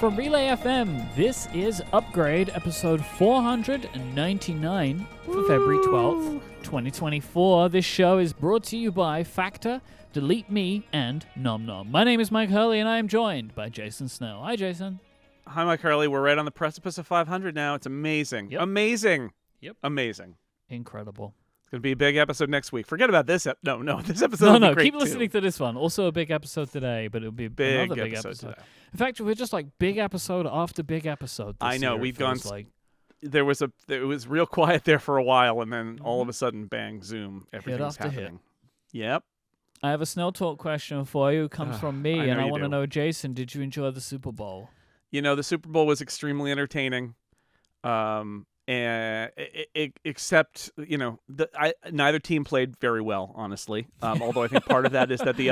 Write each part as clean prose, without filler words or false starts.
from Relay FM. This is Upgrade, episode 499 for February 12th, 2024. This show is brought to you by Factor, Delete Me, and Nom Nom. My name is Mike Hurley, and I am joined by Jason Snell. Hi, Jason. Hi, Mike Hurley. We're right on the precipice of 500 now. It's amazing. Yep. Amazing. Yep. Amazing. Incredible. It's going to be a big episode next week. Forget about this. No, this episode will be great keep too. listening to this one. Also a big episode today, but it'll be another big episode. Today. In fact, we're just like big episode after big episode this I know. year, We've gone... like. It was real quiet there for a while, and then all of a sudden, bang, zoom, everything's happening. Yep. I have a Snell Talk question for you. It comes from me, and I want to know, Jason, did you enjoy the Super Bowl? You know, the Super Bowl was extremely entertaining. And except, you know, neither team played very well, honestly. Although I think part of that is that the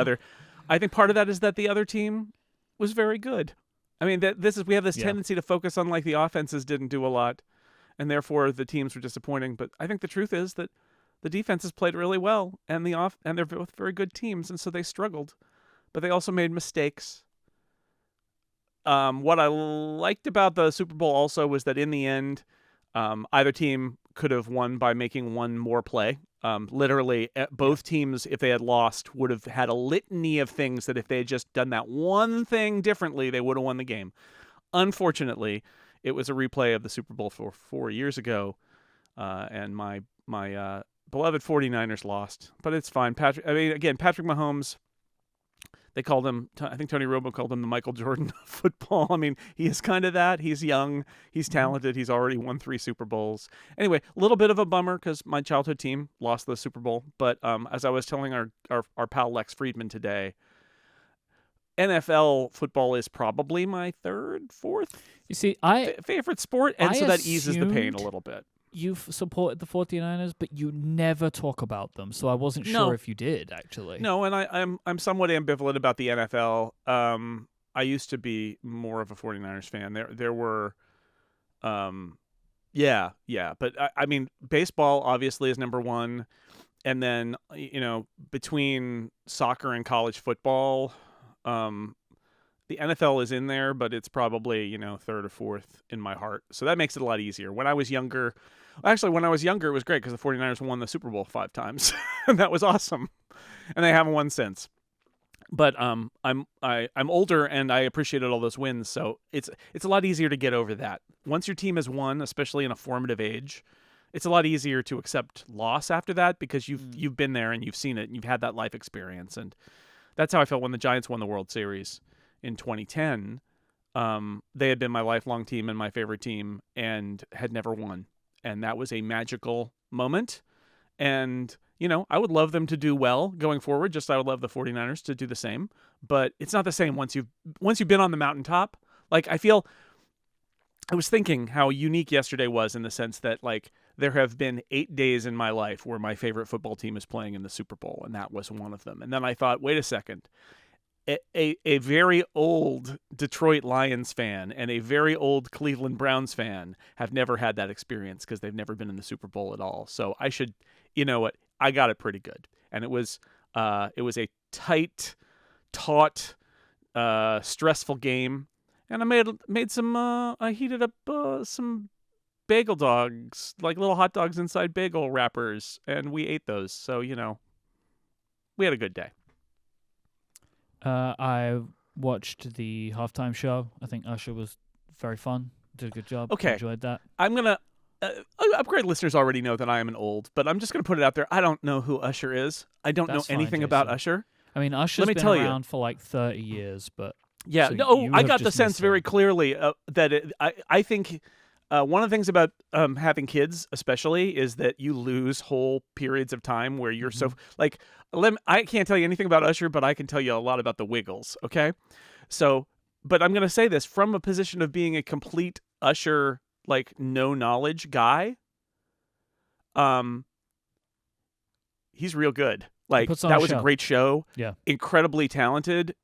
other team was very good. I mean, we have this tendency to focus on like the offenses didn't do a lot, and therefore the teams were disappointing. But I think the truth is that the defenses played really well, and they're both very good teams, and so they struggled, but they also made mistakes. What I liked about the Super Bowl also was that in the end, either team could have won by making one more play. Literally, both teams, if they had lost, would have had a litany of things that if they had just done that one thing differently, they would have won the game. Unfortunately, it was a replay of the Super Bowl 4 years ago, and my beloved 49ers lost. But it's fine. Patrick Mahomes... They called him, I think Tony Romo called him the Michael Jordan of football. I mean, he is kind of that. He's young. He's talented. He's already won 3 Super Bowls. Anyway, a little bit of a bummer because my childhood team lost the Super Bowl. But as I was telling our pal Lex Friedman today, NFL football is probably my third, fourth favorite sport. And so that eases the pain a little bit. You've supported the 49ers, but you never talk about them, so I wasn't sure if you did, actually. No, and I'm somewhat ambivalent about the NFL. I used to be more of a 49ers fan. There were, but I mean, baseball obviously is number one, and then, you know, between soccer and college football, the NFL is in there, but it's probably, you know, third or fourth in my heart. So that makes it a lot easier. When I was younger, it was great because the 49ers won the Super Bowl 5 times. And that was awesome. And they haven't won since. But I'm older and I appreciated all those wins. So it's a lot easier to get over that. Once your team has won, especially in a formative age, it's a lot easier to accept loss after that because you've been there and you've seen it and you've had that life experience. And that's how I felt when the Giants won the World Series. In 2010, they had been my lifelong team and my favorite team and had never won. And that was a magical moment. And, you know, I would love them to do well going forward. I would love the 49ers to do the same. But it's not the same once you've been on the mountaintop. Like, I was thinking how unique yesterday was in the sense that, like, there have been 8 days in my life where my favorite football team is playing in the Super Bowl. And that was one of them. And then I thought, wait a second. A very old Detroit Lions fan and a very old Cleveland Browns fan have never had that experience because they've never been in the Super Bowl at all. So I should, you know what, I got it pretty good. And it was a tight, taut, stressful game. And I made some, I heated up some bagel dogs, like little hot dogs inside bagel wrappers, and we ate those. So, you know, we had a good day. I watched the halftime show. I think Usher was very fun. Did a good job. Okay. Enjoyed that. I'm going to... Upgrade listeners already know that I am an old, but I'm just going to put it out there. I don't know who Usher is. I don't know anything about Usher. I mean, Usher's been around for like 30 years, but... Yeah, so I got the sense very clearly that I think... one of the things about having kids, especially, is that you lose whole periods of time where you're so like. I can't tell you anything about Usher, but I can tell you a lot about the Wiggles. Okay, so, but I'm gonna say this from a position of being a complete Usher, like, no knowledge guy. He's real good. Like, that was a great show. Yeah. Incredibly talented.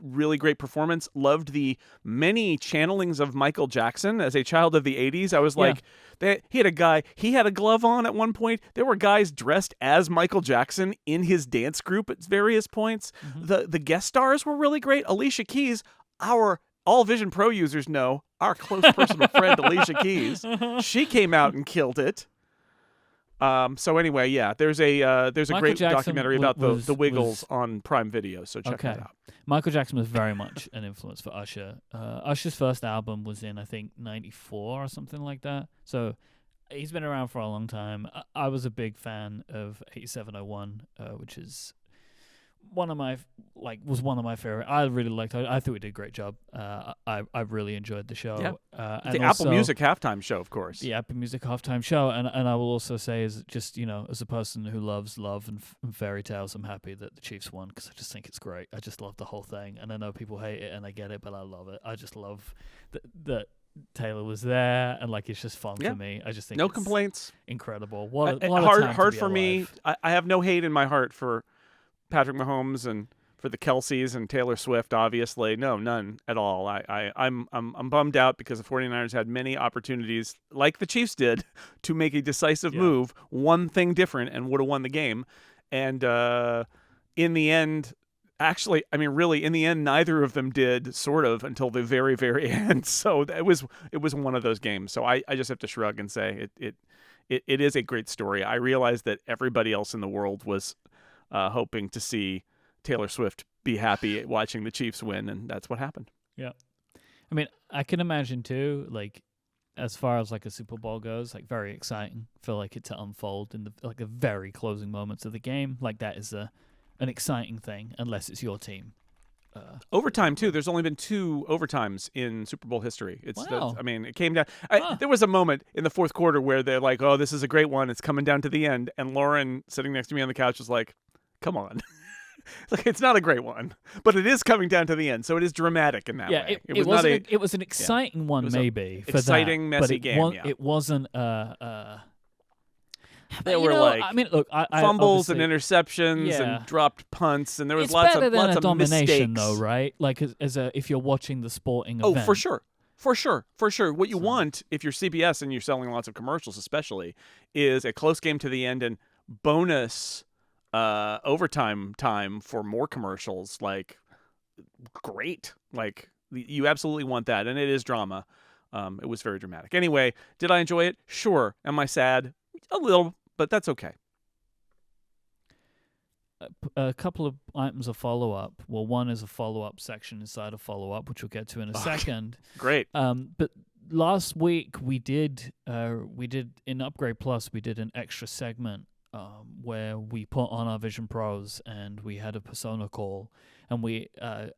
Really great performance. Loved the many channelings of Michael Jackson as a child of the 80s. I was like, he had a glove on at one point. There were guys dressed as Michael Jackson in his dance group at various points. The guest stars were really great. Alicia Keys, our all Vision Pro users know, our close personal friend Alicia Keys. She came out and killed it. So anyway, yeah, there's a Michael great Jackson documentary about the Wiggles was on Prime Video, so check that out. Michael Jackson was very much an influence for Usher. Usher's first album was in, I think, 94 or something like that. So he's been around for a long time. I was a big fan of 8701, which is one of my favorite. I really liked it. I thought he did a great job. I really enjoyed the show. Yeah. And the Apple Music halftime show, of course. The Apple Music halftime show, and I will also say, as just as a person who loves love and fairy tales, I'm happy that the Chiefs won because I just think it's great. I just love the whole thing, and I know people hate it, and I get it, but I love it. I just love that Taylor was there, and like it's just fun for me. I just think no complaints. Incredible. What a hard time to be for alive. me. I have no hate in my heart for Patrick Mahomes and for the Kelseys and Taylor Swift, obviously. No, none at all. I'm bummed out because the 49ers had many opportunities, like the Chiefs did, to make a decisive move, one thing different, and would have won the game. And in the end, actually, I mean, really, in the end, neither of them did, sort of, until the very, very end. So it was one of those games. So I just have to shrug and say it is a great story. I realize that everybody else in the world was hoping to see Taylor Swift be happy watching the Chiefs win, and that's what happened. Yeah. I mean, I can imagine too, like, as far as like a Super Bowl goes, like very exciting for like it to unfold in the very closing moments of the game. Like that is an exciting thing, unless it's your team. Overtime too. There's only been 2 overtimes in Super Bowl history. Wow. I mean, it came down. There was a moment in the fourth quarter where they're like, "Oh, this is a great one. It's coming down to the end." And Lauren, sitting next to me on the couch, was like, "Come on." Like, it's not a great one, but it is coming down to the end, so it is dramatic in that way. It was an exciting one, maybe for exciting, that, messy but game. It wasn't. There were like, I mean, look, fumbles and interceptions and dropped punts, and there was it's lots better of than a domination, mistakes. though, right? Like if you're watching the sporting event. Oh, for sure. What you want, if you're CBS and you're selling lots of commercials, especially, is a close game to the end and bonus overtime time for more commercials. Like, great. Like, you absolutely want that, and it is drama. It was very dramatic. Anyway, did I enjoy it? Sure. Am I sad? A little, but that's okay. A couple of items of follow-up. Well, one is a follow-up section inside a follow-up, which we'll get to in a second. Great. But last week we did in Upgrade Plus, we did an extra segment where we put on our Vision Pros and we had a persona call, and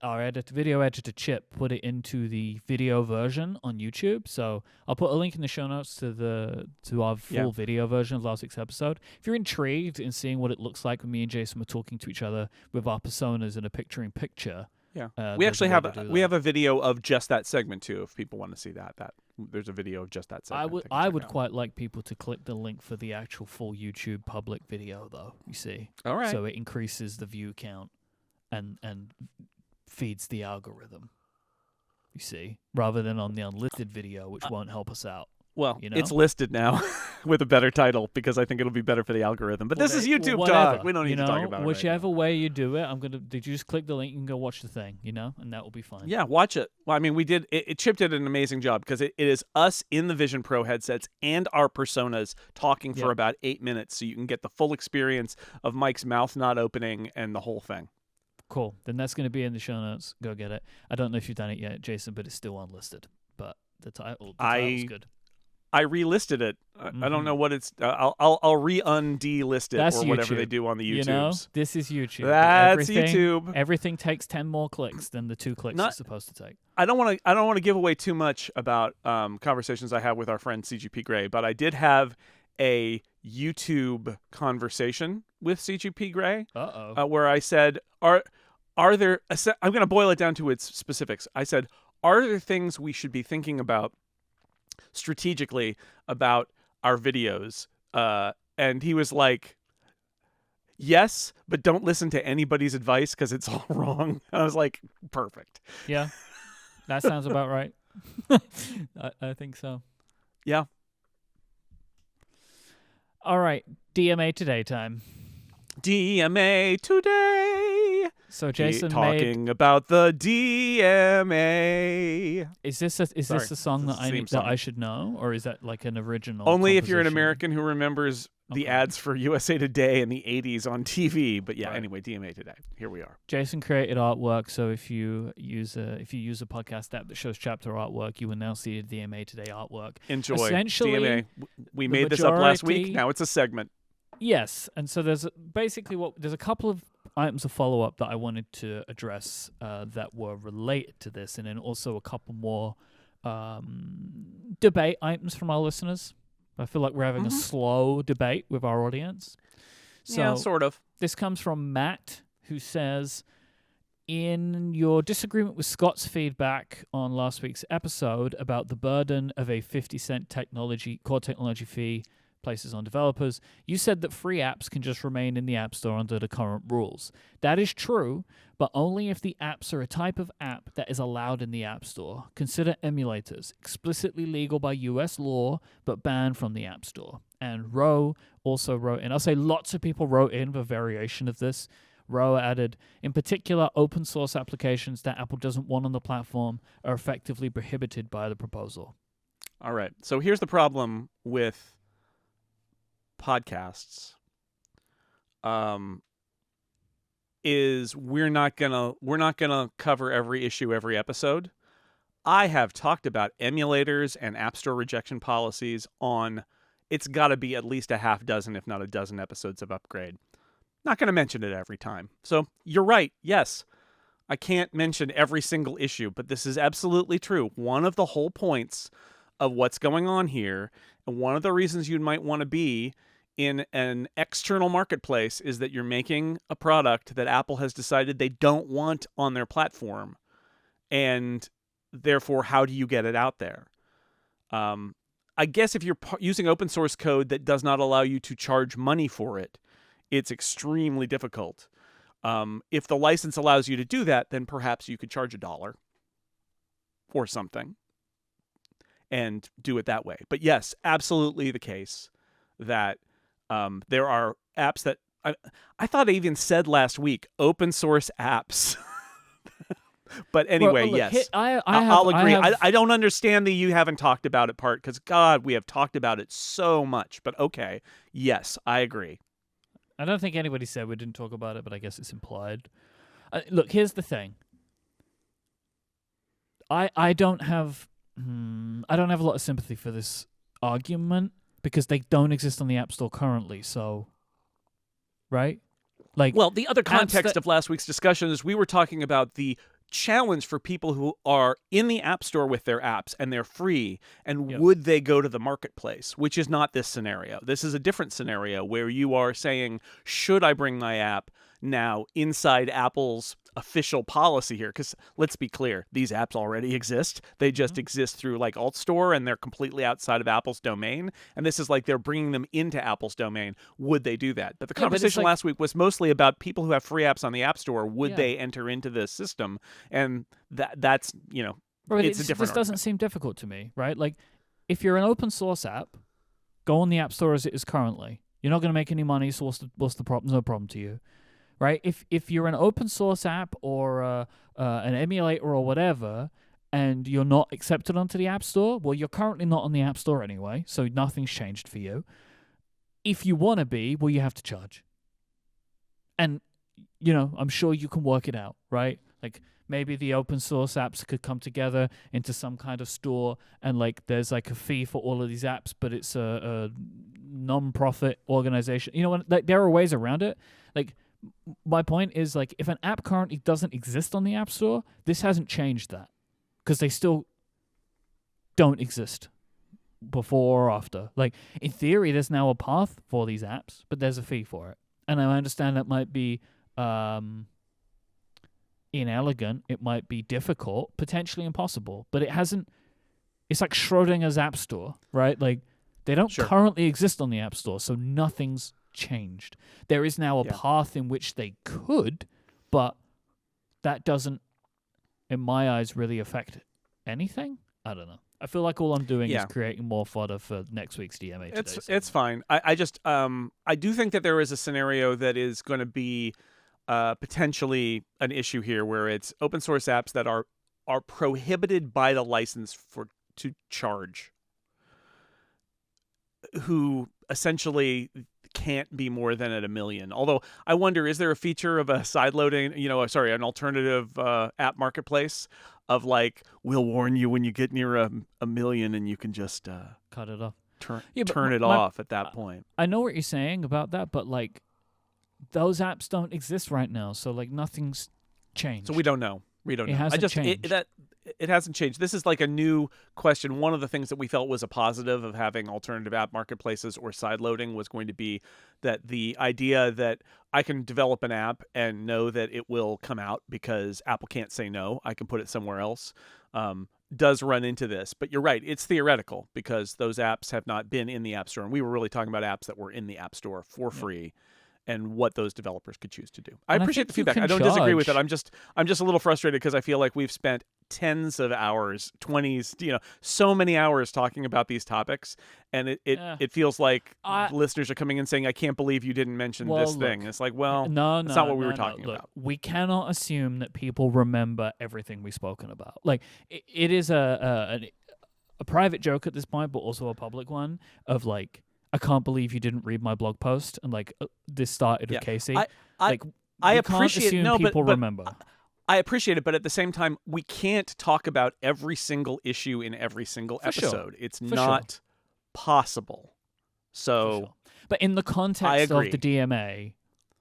our video editor Chip put it into the video version on YouTube. So I'll put a link in the show notes to our full video version of last week's episode. If you're intrigued in seeing what it looks like when me and Jason were talking to each other with our personas in a picture-in-picture. Yeah, we actually have a video of just that segment too. If people want to see that there's a video of just that segment. I would quite like people to click the link for the actual full YouTube public video, though. You see, all right. So it increases the view count and feeds the algorithm. You see, rather than on the unlisted video, which won't help us out. Well, it's listed now with a better title because I think it'll be better for the algorithm. But this is YouTube talk. We don't need to talk about it. Whichever way you do it, did you just click the link and go watch the thing, and that will be fine. Yeah, watch it. Well, I mean, we did. Chip did an amazing job because it is us in the Vision Pro headsets and our personas talking for about 8 minutes, so you can get the full experience of Mike's mouth not opening and the whole thing. Cool. Then that's going to be in the show notes. Go get it. I don't know if you've done it yet, Jason, but it's still unlisted. But the title's good. I relisted it. I don't know what it's. I'll re-undelist it or whatever they do on the YouTubes. This is YouTube. That's YouTube. Everything takes 10 more clicks than the 2 clicks it's supposed to take. I don't want to give away too much about conversations I have with our friend CGP Grey, but I did have a YouTube conversation with CGP Grey. Where I said, are there? I'm going to boil it down to its specifics. I said, are there things we should be thinking about strategically about our videos? And he was like, yes, but don't listen to anybody's advice because it's all wrong. I was like, perfect. Yeah, that sounds about right. I think so. Yeah. All right, DMA Today time. DMA Today. So Jason talking about the DMA. Is this a song that I should know, or is that like an original? Only if you're an American who remembers the ads for USA Today in the 80s on TV. But yeah, anyway, DMA Today. Here we are. Jason created artwork, so if you use a podcast app that shows chapter artwork, you will now see the DMA Today artwork. Enjoy. Essentially, DMA. We made this up last week. Now it's a segment. Yes, and so there's a couple of items of follow-up that I wanted to address that were related to this, and then also a couple more debate items from our listeners. I feel like we're having a slow debate with our audience. So yeah, sort of. This comes from Matt, who says, in your disagreement with Scott's feedback on last week's episode about the burden of a 50-cent core technology fee places on developers, you said that free apps can just remain in the App Store under the current rules. That is true, but only if the apps are a type of app that is allowed in the App Store. Consider emulators, explicitly legal by US law, but banned from the App Store. And Roe also wrote in. I'll say lots of people wrote in a variation of this. Roe added, in particular, open source applications that Apple doesn't want on the platform are effectively prohibited by the proposal. All right. So here's the problem with podcasts is we're not gonna cover every issue every episode. I have talked about emulators and App Store rejection policies on, it's got to be at least a half dozen, if not a dozen episodes of Upgrade. Not going to mention it every time. So you're right. Yes, I can't mention every single issue, but this is absolutely true. One of the whole points of what's going on here, and one of the reasons you might want to be in an external marketplace, is that you're making a product that Apple has decided they don't want on their platform. And therefore, how do you get it out there? I guess if you're using open source code that does not allow you to charge money for it, it's extremely difficult. If the license allows you to do that, then perhaps you could charge $1 or something and do it that way. But yes, absolutely the case that there are apps that I thought I even said last week, open source apps. But anyway, well, look, yes, I'll agree. I don't understand the you haven't talked about it part, because God, we have talked about it so much. But okay, yes, I agree. I don't think anybody said we didn't talk about it, but I guess it's implied. Look, here's the thing. I don't have a lot of sympathy for this argument because they don't exist on the App Store currently. So, right? Like, well, the other context of last week's discussion is we were talking about the challenge for people who are in the App Store with their apps and they're free, and would they go to the marketplace, which is not this scenario. This is a different scenario where you are saying, should I bring my app now inside Apple's official policy here? Because let's be clear, these apps already exist. They just exist through like Alt Store, and they're completely outside of Apple's domain. And this is like they're bringing them into Apple's domain. Would they do that? But the conversation last week was mostly about people who have free apps on the App Store. Would they enter into this system? And that's, you know, it's a different This doesn't seem difficult to me, right? Like, if you're an open source app, go on the App Store as it is currently. You're not going to make any money, so what's the problem? No problem to you. Right? If you're an open source app or an emulator or whatever, and you're not accepted onto the App Store, well, you're currently not on the App Store anyway, so nothing's changed for you. If you want to be, well, you have to charge. And, you know, I'm sure you can work it out, right? Like, maybe the open source apps could come together into some kind of store, and like there's like a fee for all of these apps, but it's a non-profit organization. You know, like, there are ways around it. Like, my point is, like, if an app currently doesn't exist on the App Store, this hasn't changed that, because they still don't exist before or after. Like, in theory, there's now a path for these apps, but there's a fee for it. And I understand that might be inelegant, it might be difficult, potentially impossible, but it hasn't. It's like Schrodinger's App Store, right? Like, they don't currently exist on the App Store, so nothing's changed. There is now a path in which they could, but that doesn't, in my eyes, really affect anything. I don't know. I feel like all I'm doing is creating more fodder for next week's DMA Today. It's fine. I just I do think that there is a scenario that is going to be potentially an issue here where it's open source apps that are prohibited by the license to charge, who essentially can't be more than at 1 million. Although I wonder, is there a feature of a sideloading, an alternative app marketplace of like, we'll warn you when you get near a million and you can just cut it off, turn it off at that point. I know what you're saying about that, but like those apps don't exist right now, so like nothing's changed. So we don't know. It hasn't changed. It hasn't changed. This is like a new question. One of the things that we felt was a positive of having alternative app marketplaces or sideloading was going to be that the idea that I can develop an app and know that it will come out because Apple can't say no. I can put it somewhere else. Does run into this. But you're right. It's theoretical because those apps have not been in the App Store. And we were really talking about apps that were in the App Store for free. And what those developers could choose to do. I appreciate the feedback. I don't disagree with it. I'm just a little frustrated because I feel like we've spent tens of hours, 20s, so many hours talking about these topics, and it feels like listeners are coming in saying, "I can't believe you didn't mention this thing." It's like, well, no, that's not what we were talking about. We cannot assume that people remember everything we've spoken about. Like it is a private joke at this point, but also a public one of like, I can't believe you didn't read my blog post, and like this started with Casey. I appreciate people remember. I appreciate it, but at the same time, we can't talk about every single issue in every single episode. It's not possible. So, but in the context of the DMA,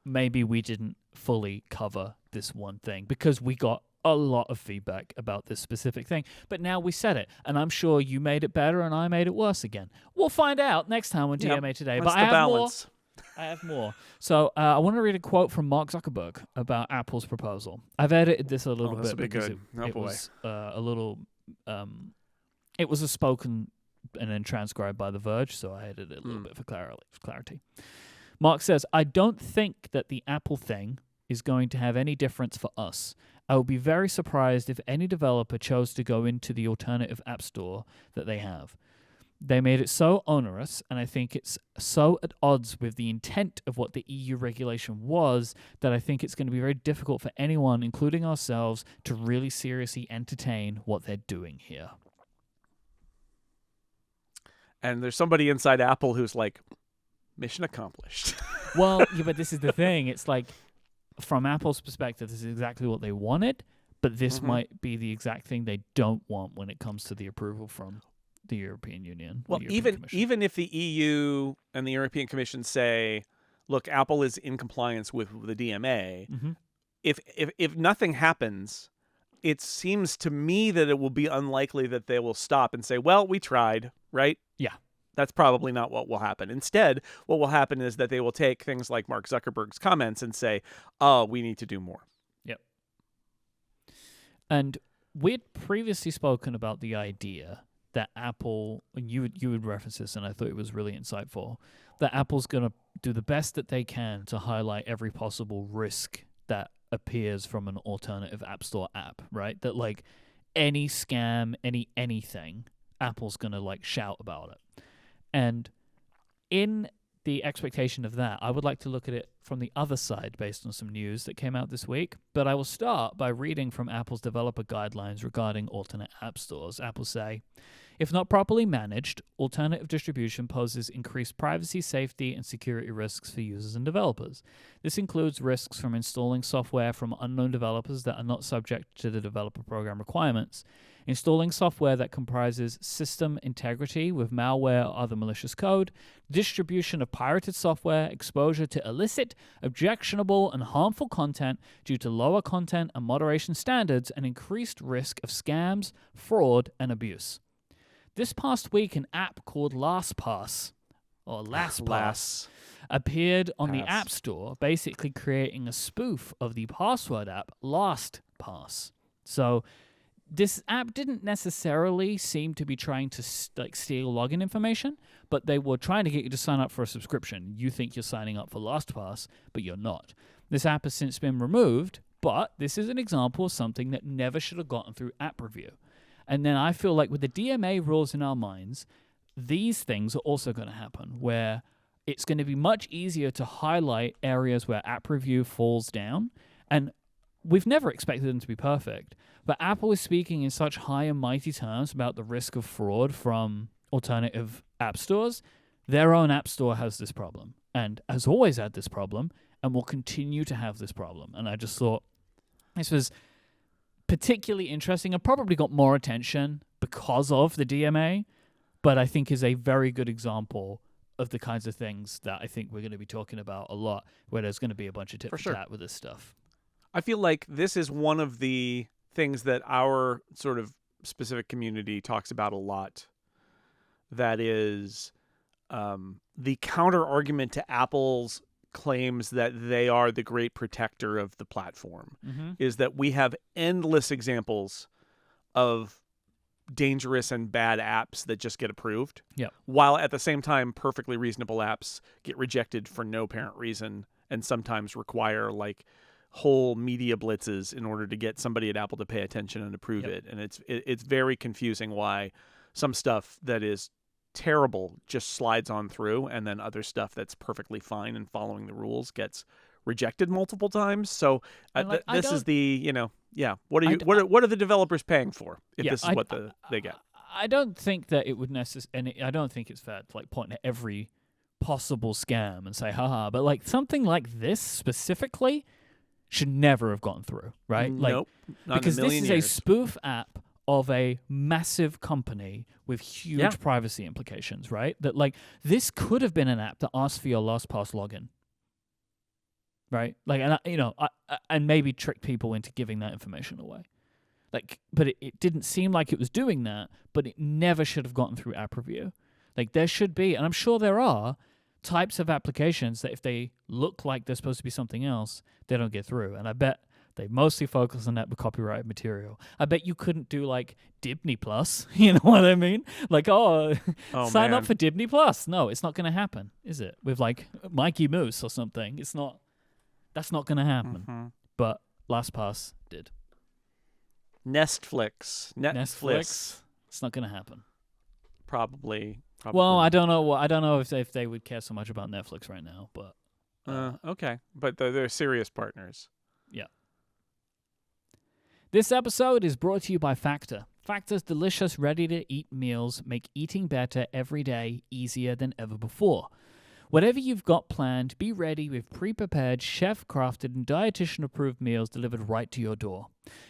maybe we didn't fully cover this one thing because we got a lot of feedback about this specific thing, but now we said it, and I'm sure you made it better and I made it worse again. We'll find out next time on DMA Today. But I have more. So I want to read a quote from Mark Zuckerberg about Apple's proposal. I've edited this a little bit because it was a little. It was a spoken and then transcribed by The Verge, so I edited it a little bit for clarity. Mark says, "I don't think that the Apple thing is going to have any difference for us. I would be very surprised if any developer chose to go into the alternative app store that they have. They made it so onerous, and I think it's so at odds with the intent of what the EU regulation was, that I think it's going to be very difficult for anyone, including ourselves, to really seriously entertain what they're doing here." And there's somebody inside Apple who's like, mission accomplished. Well, yeah, but this is the thing. It's like, from Apple's perspective, this is exactly what they wanted, but this might be the exact thing they don't want when it comes to the approval from the European Union. Well, even if the EU and the European Commission say, look, Apple is in compliance with the DMA, if nothing happens, it seems to me that it will be unlikely that they will stop and say, well, we tried, right? Yeah. That's probably not what will happen. Instead, what will happen is that they will take things like Mark Zuckerberg's comments and say, oh, we need to do more. Yep. And we'd previously spoken about the idea that Apple, and you would reference this, and I thought it was really insightful, that Apple's going to do the best that they can to highlight every possible risk that appears from an alternative App Store app, right? That like any scam, anything, Apple's going to like shout about it. And in the expectation of that, I would like to look at it from the other side based on some news that came out this week. But I will start by reading from Apple's developer guidelines regarding alternate app stores. Apple say, if not properly managed, alternative distribution poses increased privacy, safety, and security risks for users and developers. This includes risks from installing software from unknown developers that are not subject to the developer program requirements, installing software that comprises system integrity with malware or other malicious code, distribution of pirated software, exposure to illicit, objectionable, and harmful content due to lower content and moderation standards, and increased risk of scams, fraud, and abuse. This past week, an app called LastPass, or LastPass, appeared on the App Store, basically creating a spoof of the password app LastPass. So this app didn't necessarily seem to be trying to steal login information, but they were trying to get you to sign up for a subscription. You think you're signing up for LastPass, but you're not. This app has since been removed, but this is an example of something that never should have gotten through app review. And then I feel like with the DMA rules in our minds, these things are also going to happen, where it's going to be much easier to highlight areas where app review falls down. And we've never expected them to be perfect, but Apple is speaking in such high and mighty terms about the risk of fraud from alternative app stores. Their own app store has this problem and has always had this problem and will continue to have this problem. And I just thought this was particularly interesting and probably got more attention because of the DMA, but I think is a very good example of the kinds of things that I think we're going to be talking about a lot, where there's going to be a bunch of tit for tat with this stuff. I feel like this is one of the things that our sort of specific community talks about a lot. That is the counter argument to Apple's claims that they are the great protector of the platform, is that we have endless examples of dangerous and bad apps that just get approved, while at the same time perfectly reasonable apps get rejected for no apparent reason and sometimes require like whole media blitzes in order to get somebody at Apple to pay attention and approve it. And it's very confusing why some stuff that is terrible just slides on through, and then other stuff that's perfectly fine and following the rules gets rejected multiple times. So this is the, what are the developers paying for if this is what they get? I don't think that it would necessarily, I don't think it's fair to like point at every possible scam and say, haha, but like something like this specifically should never have gotten through, right? Nope. Like, because this is a spoof app of a massive company with huge privacy implications, right? That like this could have been an app that asked for your LastPass login, right? Like, and maybe trick people into giving that information away. Like, but it didn't seem like it was doing that, but it never should have gotten through app review. Like there should be, and I'm sure there are, types of applications that if they look like they're supposed to be something else, they don't get through. And I bet they mostly focus on that with copyrighted material. I bet you couldn't do like Dibney Plus, you know what I mean? Like, sign up for Dibney Plus. No, it's not going to happen, is it? With like Mikey Moose or something. That's not going to happen. But LastPass did. Netflix. It's not going to happen. Probably. Well, I don't know. I don't know if they would care so much about Netflix right now, but okay. But they're serious partners. Yeah. This episode is brought to you by Factor. Factor's delicious, ready-to-eat meals make eating better every day easier than ever before. Whatever you've got planned, be ready with pre-prepared, chef-crafted, and dietitian-approved meals delivered right to your door.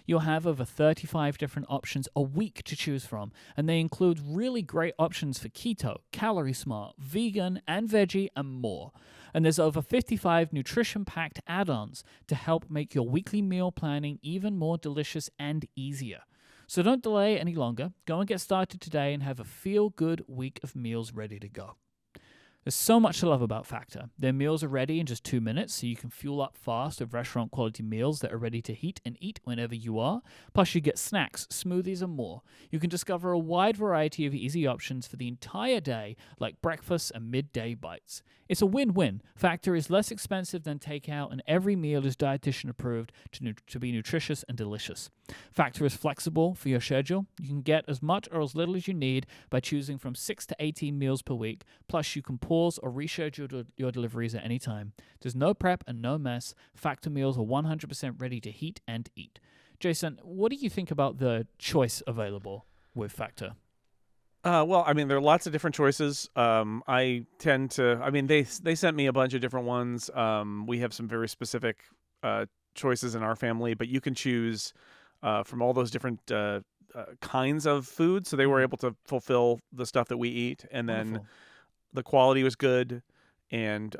You'll have over 35 different options a week to choose from, and they include really great options for keto, calorie smart, vegan, and veggie, and more. And there's over 55 nutrition-packed add-ons to help make your weekly meal planning even more delicious and easier. So don't delay any longer. Go and get started today and have a feel-good week of meals ready to go. There's so much to love about Factor. Their meals are ready in just 2 minutes, so you can fuel up fast with restaurant-quality meals that are ready to heat and eat whenever you are. Plus, you get snacks, smoothies, and more. You can discover a wide variety of easy options for the entire day, like breakfast and midday bites. It's a win-win. Factor is less expensive than takeout, and every meal is dietitian-approved to be nutritious and delicious. Factor is flexible for your schedule. You can get as much or as little as you need by choosing from 6 to 18 meals per week. Plus, you can pause or reschedule your deliveries at any time. There's no prep and no mess. Factor meals are 100% ready to heat and eat. Jason, what do you think about the choice available with Factor? Well, I mean, there are lots of different choices. They sent me a bunch of different ones. We have some very specific choices in our family, but you can choose from all those different kinds of food. So they were able to fulfill the stuff that we eat, and then the quality was good. And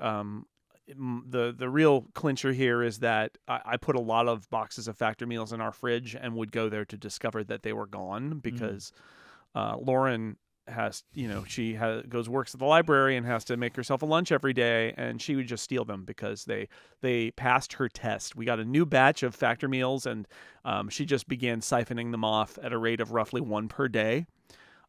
the real clincher here is that I put a lot of boxes of Factor meals in our fridge and would go there to discover that they were gone because Lauren works at the library and has to make herself a lunch every day, and she would just steal them because they passed her test. We got a new batch of Factor meals, and she just began siphoning them off at a rate of roughly one per day.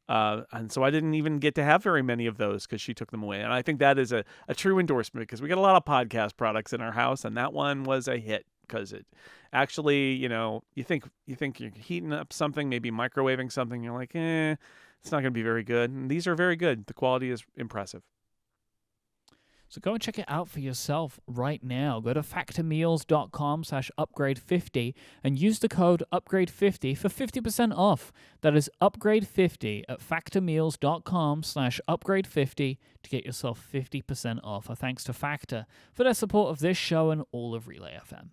And so I didn't even get to have very many of those because she took them away. And I think that is a true endorsement because we got a lot of podcast products in our house, and that one was a hit because it actually, you think you're heating up something, maybe microwaving something, you're like, it's not going to be very good. And these are very good. The quality is impressive. So go and check it out for yourself right now. Go to factormeals.com/upgrade50 and use the code upgrade50 for 50% off. That is upgrade50 at factormeals.com/upgrade50 to get yourself 50% off. Our thanks to Factor for their support of this show and all of Relay FM.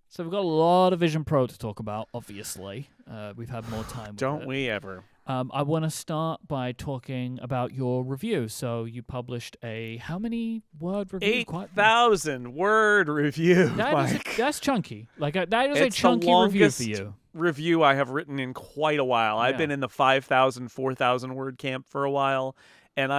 So we've got a lot of Vision Pro to talk about, obviously. We've had more time with Don't it. we ever? I want to start by talking about your review. So you published a how many word review? 8,000 word review, Mike. That's chunky. Like that is It's a chunky the review longest for you. Review I have written in quite a while. I've Yeah. been in the 5,000, 4,000 word camp for a while. And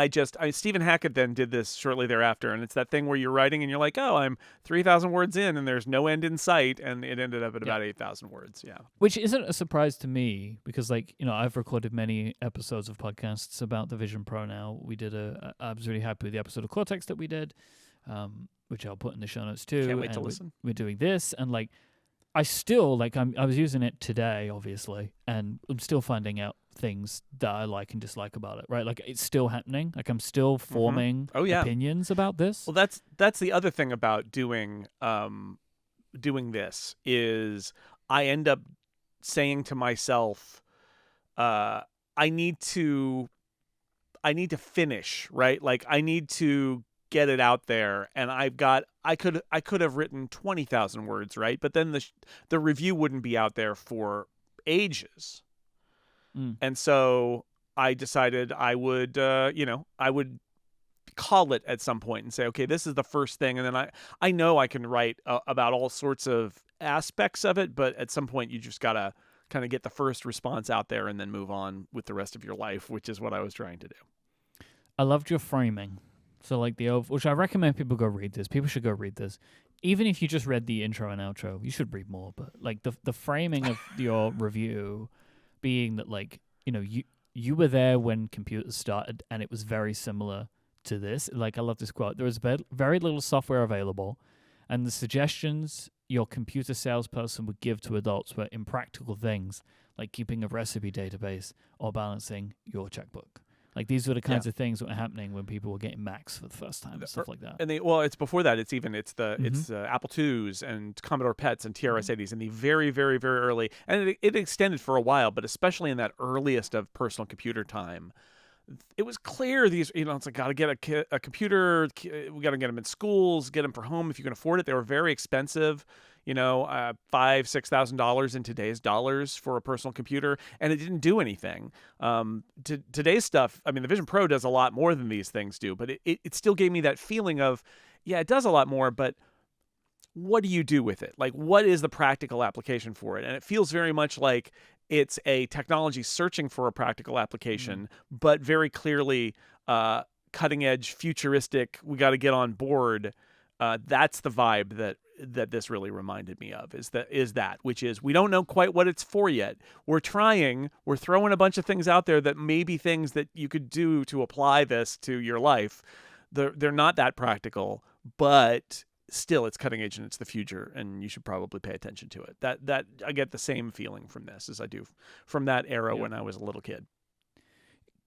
Stephen Hackett then did this shortly thereafter. And it's that thing where you're writing and you're like, oh, I'm 3,000 words in and there's no end in sight. And it ended up at about 8,000 words. Yeah. Which isn't a surprise to me because, like, you know, I've recorded many episodes of podcasts about the Vision Pro now. We did I was really happy with the episode of Cortex that we did, which I'll put in the show notes too. Can't wait to listen. We're doing this. And, like, I still, like, I was using it today, obviously, and I'm still finding out things that I like and dislike about it, right? Like, it's still happening. Like, I'm still forming opinions about this. Well, that's the other thing about doing this is I end up saying to myself, I need to finish, right? Like, I need to get it out there, and I could have written 20,000 words, right? But then the review wouldn't be out there for ages. And so I decided I would call it at some point and say, okay, this is the first thing. And then I know I can write about all sorts of aspects of it, but at some point you just got to kind of get the first response out there and then move on with the rest of your life, which is what I was trying to do. I loved your framing. So, like, which I recommend people go read this. People should go read this. Even if you just read the intro and outro, you should read more. But, like, the framing of your review being that, like, you know, you were there when computers started, and it was very similar to this. Like, I love this quote. There was very little software available, and the suggestions your computer salesperson would give to adults were impractical things, like keeping a recipe database or balancing your checkbook. Like, these were the kinds of things that were happening when people were getting Macs for the first time and stuff like that. And it's before that. It's Apple IIs and Commodore PETs and TRS-80s in the very, very, very early. And it extended for a while, but especially in that earliest of personal computer time, it was clear it's like, got to get a computer. We got to get them in schools, get them for home if you can afford it. They were very expensive. $5,000-$6,000 in today's dollars for a personal computer, and it didn't do anything. Today's stuff, I mean, the Vision Pro does a lot more than these things do, but it still gave me that feeling of, yeah, it does a lot more, but what do you do with it? Like, what is the practical application for it? And it feels very much like it's a technology searching for a practical application, but very clearly cutting edge, futuristic, we got to get on board. That's the vibe that this really reminded me of, which is we don't know quite what it's for yet. We're trying, we're throwing a bunch of things out there that may be things that you could do to apply this to your life. They're not that practical, but still it's cutting edge and it's the future, and you should probably pay attention to it. That I get the same feeling from this as I do from that era when I was a little kid.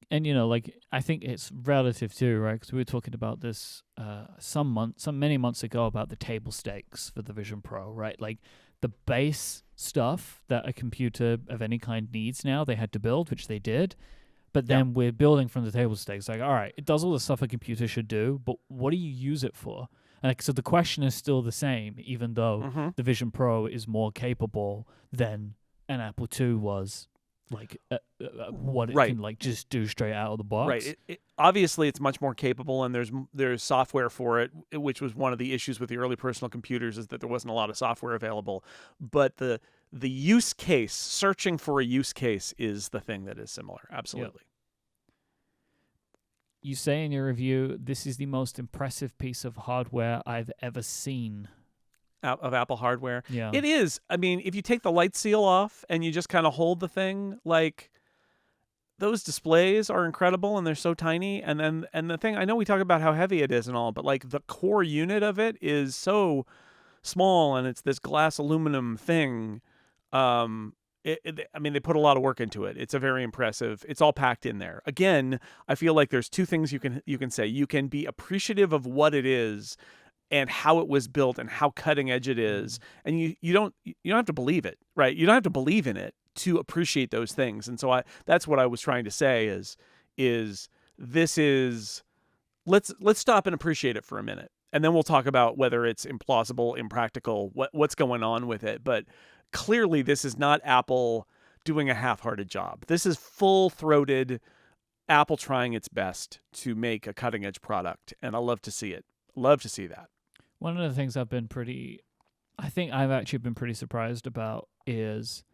And, you know, like, I think it's relative too, right? Because we were talking about this many months ago about the table stakes for the Vision Pro, right? Like, the base stuff that a computer of any kind needs now, they had to build, which they did. But then we're building from the table stakes. Like, all right, it does all the stuff a computer should do, but what do you use it for? And, like, so the question is still the same, even though the Vision Pro is more capable than an Apple II was. Like, what it can, like, just do straight out of the box. Right. Obviously, it's much more capable, and there's software for it, which was one of the issues with the early personal computers, is that there wasn't a lot of software available. But the use case, searching for a use case, is the thing that is similar. Absolutely. Yep. You say in your review, this is the most impressive piece of hardware I've ever seen. Of Apple hardware. Yeah. It is. I mean, if you take the light seal off and you just kind of hold the thing, like, those displays are incredible and they're so tiny. And the thing, I know we talk about how heavy it is and all, but, like, the core unit of it is so small, and it's this glass aluminum thing. I mean, they put a lot of work into it. It's a very impressive. It's all packed in there. Again, I feel like there's two things you can say. You can be appreciative of what it is and how it was built and how cutting edge it is, and you don't have to believe it, right? You don't have to believe in it to appreciate those things. And so that's what I was trying to say is this is let's stop and appreciate it for a minute, and then we'll talk about whether it's implausible, impractical, what's going on with it. But clearly, this is not Apple doing a half-hearted job. This is full-throated Apple trying its best to make a cutting-edge product, and I love to see it. Love to see that. One of the things I've actually been pretty surprised about is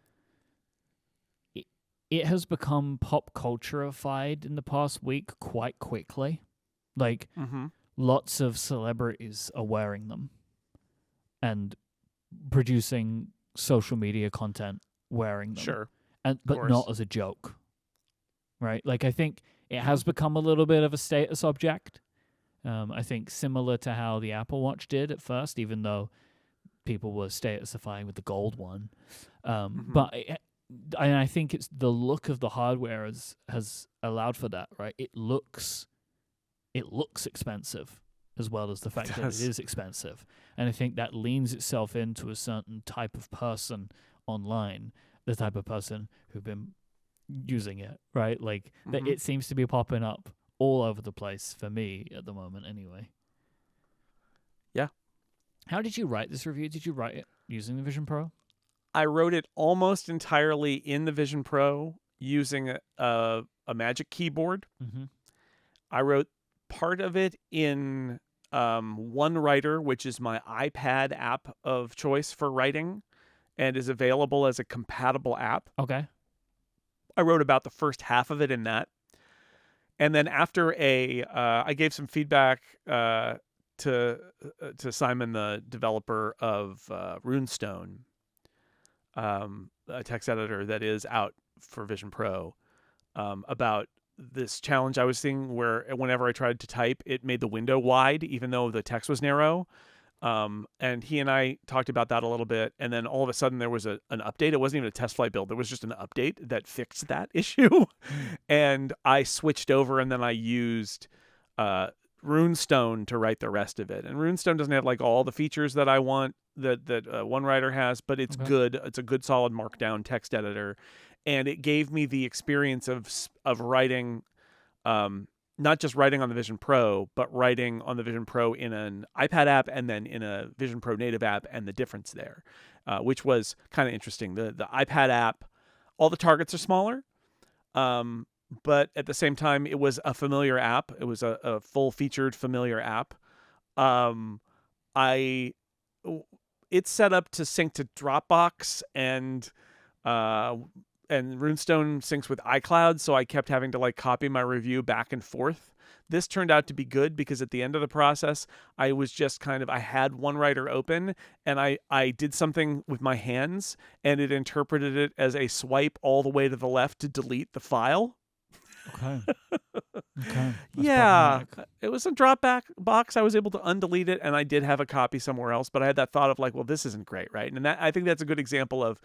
it has become pop culture-ified in the past week quite quickly. Like, lots of celebrities are wearing them and producing social media content wearing them. Sure. But not as a joke. Right? Like, I think it has become a little bit of a status object. I think similar to how the Apple Watch did at first, even though people were statusifying with the gold one. But I think it's the look of the hardware has allowed for that, right? It looks expensive, as well as the fact that it is expensive. And I think that leans itself into a certain type of person online, the type of person who've been using it, right? Like, that it seems to be popping up all over the place for me at the moment anyway. Yeah. How did you write this review? Did you write it using the Vision Pro? I wrote it almost entirely in the Vision Pro using a Magic Keyboard. I wrote part of it in OneWriter, which is my iPad app of choice for writing and is available as a compatible app. Okay. I wrote about the first half of it in that. And then after I gave some feedback to Simon, the developer of Runestone, a text editor that is out for Vision Pro, about this challenge I was seeing where whenever I tried to type, it made the window wide, even though the text was narrow. And he and I talked about that a little bit. And then all of a sudden there was an update. It wasn't even a test flight build. There was just an update that fixed that issue. And I switched over, and then I used Runestone to write the rest of it. And Runestone doesn't have like all the features that I want that OneWriter has, but it's good. It's a good solid markdown text editor. And it gave me the experience of writing, not just writing on the Vision Pro, but writing on the Vision Pro in an iPad app and then in a Vision Pro native app, and the difference there, which was kind of interesting. The iPad app, all the targets are smaller, but at the same time, it was a familiar app. It was a full-featured familiar app. It's set up to sync to Dropbox, and Runestone syncs with iCloud, so I kept having to like copy my review back and forth. This turned out to be good because at the end of the process, I was just I had OneWriter open, and I did something with my hands, and it interpreted it as a swipe all the way to the left to delete the file. Okay. That's yeah, problematic. it was a Dropbox. I was able to undelete it, and I did have a copy somewhere else, but I had that thought of like, well, this isn't great, right? And I think that's a good example of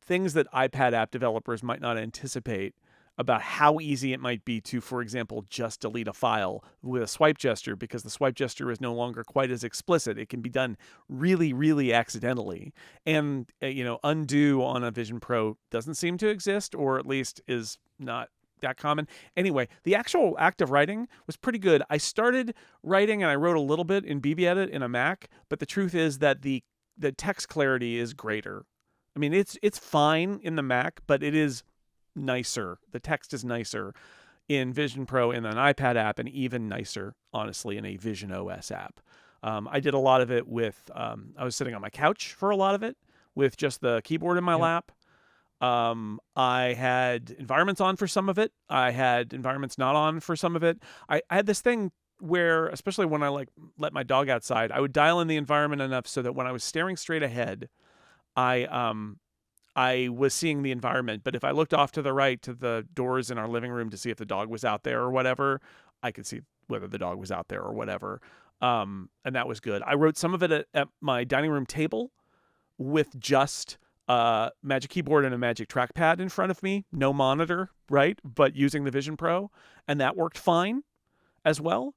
things that iPad app developers might not anticipate about how easy it might be to, for example, just delete a file with a swipe gesture, because the swipe gesture is no longer quite as explicit. It can be done really, really accidentally. And, undo on a Vision Pro doesn't seem to exist, or at least is not that common. Anyway, the actual act of writing was pretty good. I started writing and I wrote a little bit in BBEdit in a Mac, but the truth is that the text clarity is greater. I mean, it's fine in the Mac, but it is nicer. The text is nicer in Vision Pro in an iPad app, and even nicer, honestly, in a visionOS app. I did a lot of it with, I was sitting on my couch for a lot of it with just the keyboard in my lap. I had environments on for some of it. I had environments not on for some of it. I had this thing where, especially when I let my dog outside, I would dial in the environment enough so that when I was staring straight ahead, I was seeing the environment, but if I looked off to the right to the doors in our living room to see if the dog was out there or whatever, I could see whether the dog was out there or whatever. And that was good. I wrote some of it at my dining room table with just Magic Keyboard and a Magic Trackpad in front of me, no monitor, right? But using the Vision Pro, and that worked fine as well.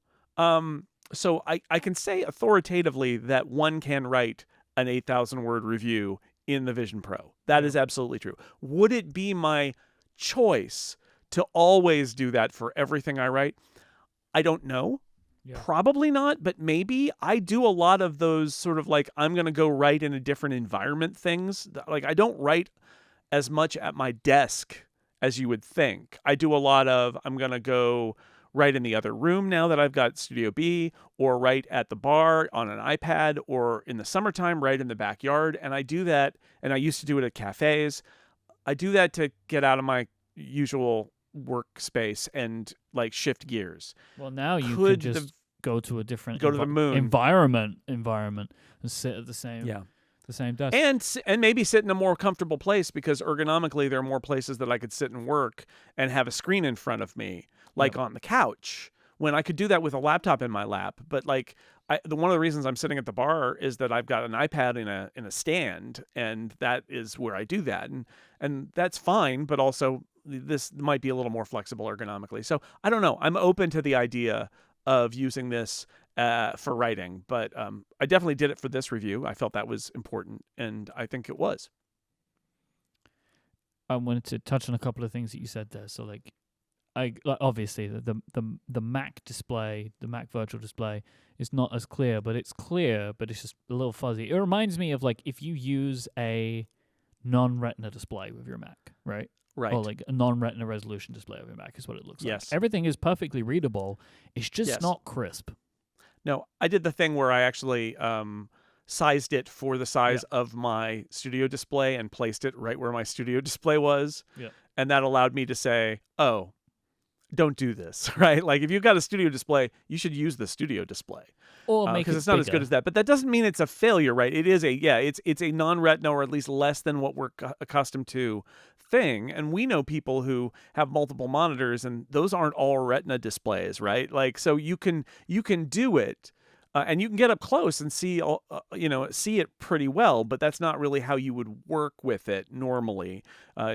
So I can say authoritatively that one can write an 8,000 word review in the Vision Pro. That is absolutely true. Would it be my choice to always do that for everything I write? I don't know. Yeah. Probably not, but maybe. I do a lot of those sort of like, I'm going to go write in a different environment things. Like, I don't write as much at my desk as you would think. I do a lot of, I'm going to go write in the other room now that I've got Studio B, or write at the bar on an iPad, or in the summertime, right in the backyard. And I do that, and I used to do it at cafes. I do that to get out of my usual workspace and like shift gears. Well, now you could just go to a different to the moon environment and sit at the same desk, and maybe sit in a more comfortable place, because ergonomically there are more places that I could sit and work and have a screen in front of me, like on the couch, when I could do that with a laptop in my lap. But like, one of the reasons I'm sitting at the bar is that I've got an iPad in a stand, and that is where I do that, and that's fine. But also, this might be a little more flexible ergonomically. So I don't know. I'm open to the idea of using this for writing, but I definitely did it for this review. I felt that was important, and I think it was. I wanted to touch on a couple of things that you said there. So like obviously the Mac display, the Mac virtual display is not as clear, but it's clear, but it's just a little fuzzy. It reminds me of like if you use a non-Retina display with your Mac, right? Right. Or like a non-Retina resolution display of your Mac is what it looks like. Yes. Everything is perfectly readable. It's just not crisp. No, I did the thing where I actually sized it for the size of my studio display and placed it right where my studio display was. Yeah. And that allowed me to say, oh, don't do this, right? Like, if you've got a studio display, you should use the studio display. Or make it because it's not as good as that. But that doesn't mean it's a failure, right? It is it's a non-Retina, or at least less than what we're accustomed to thing. And we know people who have multiple monitors, and those aren't all Retina displays, right? Like, so you can do it, and you can get up close and see see it pretty well. But that's not really how you would work with it normally.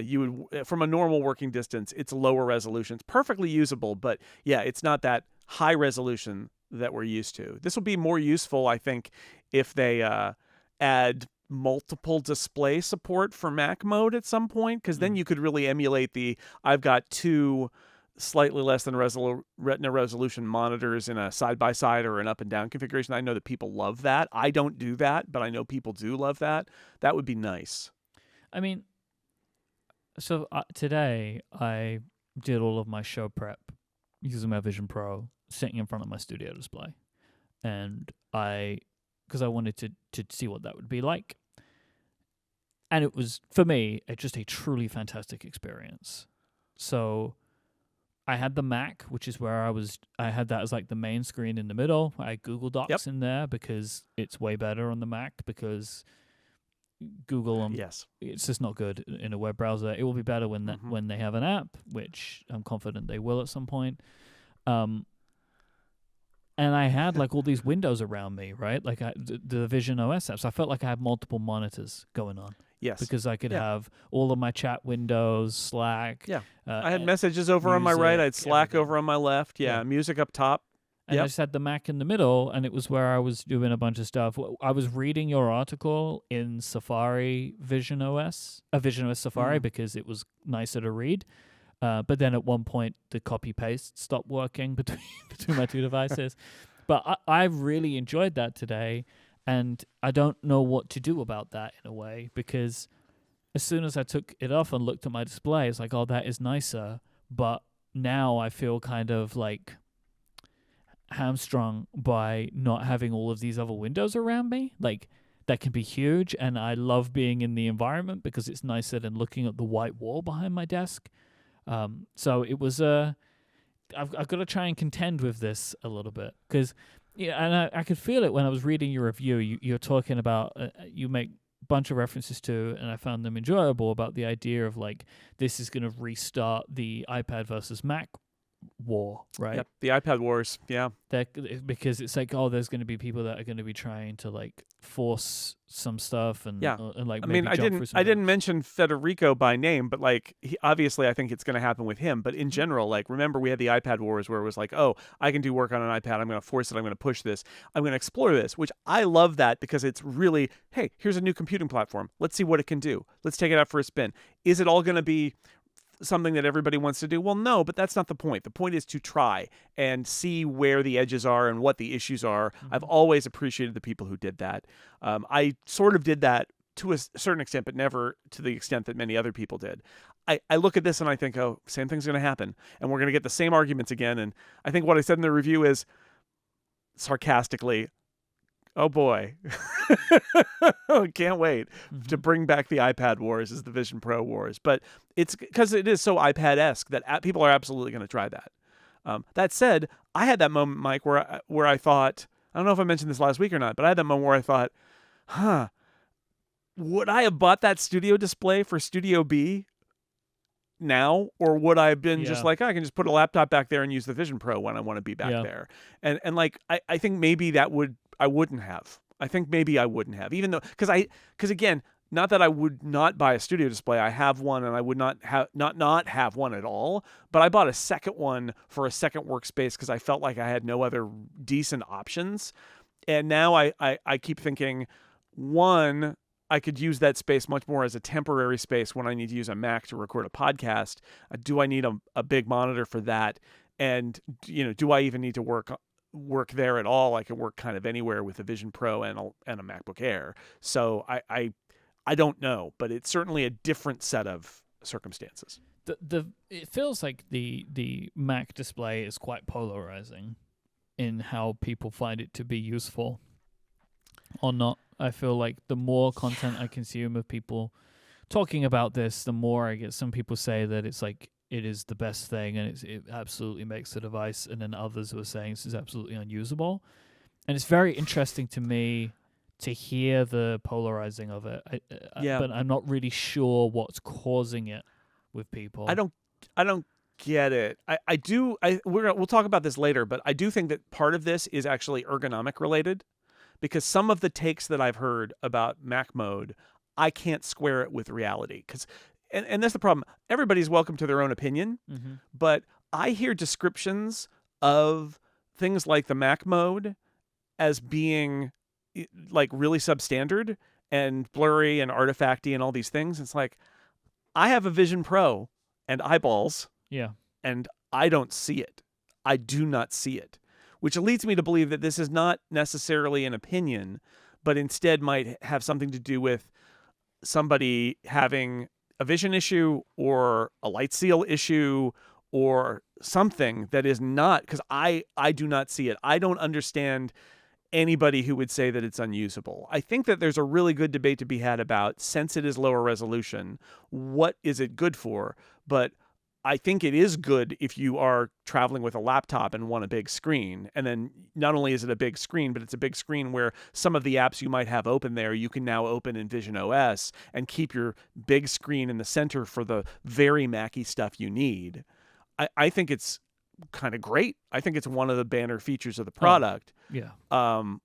You would, from a normal working distance, it's lower resolution. It's perfectly usable, but it's not that high resolution that we're used to. This will be more useful, I think, if they add multiple display support for Mac mode at some point, because then you could really emulate I've got two slightly less than Retina resolution monitors in a side-by-side or an up and down configuration. I know that people love that. I don't do that, but I know people do love that. That would be nice. I mean, so today I did all of my show prep using my Vision Pro, sitting in front of my studio display, and because I wanted to see what that would be like, and it was, for me, just a truly fantastic experience. So I had the Mac, which is where I had that as like the main screen in the middle. I had Google Docs in there because it's way better on the Mac, because Google it's just not good in a web browser. It will be better when they have an app, which I'm confident they will at some point. And I had like all these windows around me, right? Like the visionOS app. So I felt like I had multiple monitors going on. Yes. Because I could have all of my chat windows, Slack. Yeah. I had messages over on my right. I had Slack over on my left. Yeah. Music up top. And I just had the Mac in the middle, and it was where I was doing a bunch of stuff. I was reading your article in Safari visionOS Safari, because it was nicer to read. But then at one point, the copy-paste stopped working between my two devices. But I really enjoyed that today, and I don't know what to do about that in a way, because as soon as I took it off and looked at my display, it's like, oh, that is nicer. But now I feel kind of like hamstrung by not having all of these other windows around me. Like, that can be huge, and I love being in the environment because it's nicer than looking at the white wall behind my desk. So it was I've got to try and contend with this a little bit, because and I could feel it when I was reading your review. You're talking about you make a bunch of references to, and I found them enjoyable, about the idea of like, this is going to restart the iPad versus Mac war, right? Yep. The iPad wars. Yeah. Because it's like, oh, there's going to be people that are going to be trying to like force some stuff and Yeah. and like I maybe mean, I jump through some didn't hoops. mention Federico by name, but like obviously I think it's going to happen with him. But in general, like remember we had the iPad wars where it was like, oh, I can do work on an iPad. I'm going to force it. I'm going to push this. I'm going to explore this, which I love that because it's really, hey, here's a new computing platform. Let's see what it can do. Let's take it out for a spin. Is it all going to be something that everybody wants to do? Well, no, but that's not the point. The point is to try and see where the edges are and what the issues are. Mm-hmm. I've always appreciated the people who did that. I sort of did that to a certain extent, but never to the extent that many other people did. I look at this and I think, oh, same thing's going to happen. And we're going to get the same arguments again. And I think what I said in the review is, sarcastically, oh boy, can't wait to bring back the iPad wars as the Vision Pro wars. But it's because it is so iPad-esque that people are absolutely going to try that. That said, I had that moment, Mike, where I thought, I don't know if I mentioned this last week or not, but I had that moment where I thought, would I have bought that Studio display for Studio B now, or would I have been just like, I can just put a laptop back there and use the Vision Pro when I want to be back there? And like, I think maybe I wouldn't have. I think maybe I wouldn't have, even though, because again, not that I would not buy a Studio display. I have one, and I would not have one at all. But I bought a second one for a second workspace because I felt like I had no other decent options. And now I keep thinking, one, I could use that space much more as a temporary space when I need to use a Mac to record a podcast. Do I need a big monitor for that? And do I even need to work there at all? I can work kind of anywhere with a Vision Pro and a MacBook Air. So I don't know, but it's certainly a different set of circumstances. It feels like the Mac display is quite polarizing in how people find it to be useful or not. I feel like the more content I consume of people talking about this, the more I get some people say that it's like it is the best thing and it absolutely makes the device, and then others who are saying this is absolutely unusable. And it's very interesting to me to hear the polarizing of it. But I'm not really sure what's causing it with people. I don't get it. We'll talk about this later, but I do think that part of this is actually ergonomic related, because some of the takes that I've heard about Mac mode, I can't square it with reality. And that's the problem. Everybody's welcome to their own opinion, but I hear descriptions of things like the Mac mode as being like really substandard and blurry and artifacty and all these things. It's like, I have a Vision Pro and eyeballs, and I don't see it. I do not see it, which leads me to believe that this is not necessarily an opinion, but instead might have something to do with somebody having a vision issue or a light seal issue or something that is not, because I do not see it. I don't understand anybody who would say that it's unusable. I think that there's a really good debate to be had about, since it is lower resolution, what is it good for? But I think it is good if you are traveling with a laptop and want a big screen. And then not only is it a big screen, but it's a big screen where some of the apps you might have open there, you can now open in visionOS and keep your big screen in the center for the very Mac-y stuff you need. I think it's kind of great. I think it's one of the banner features of the product. I'm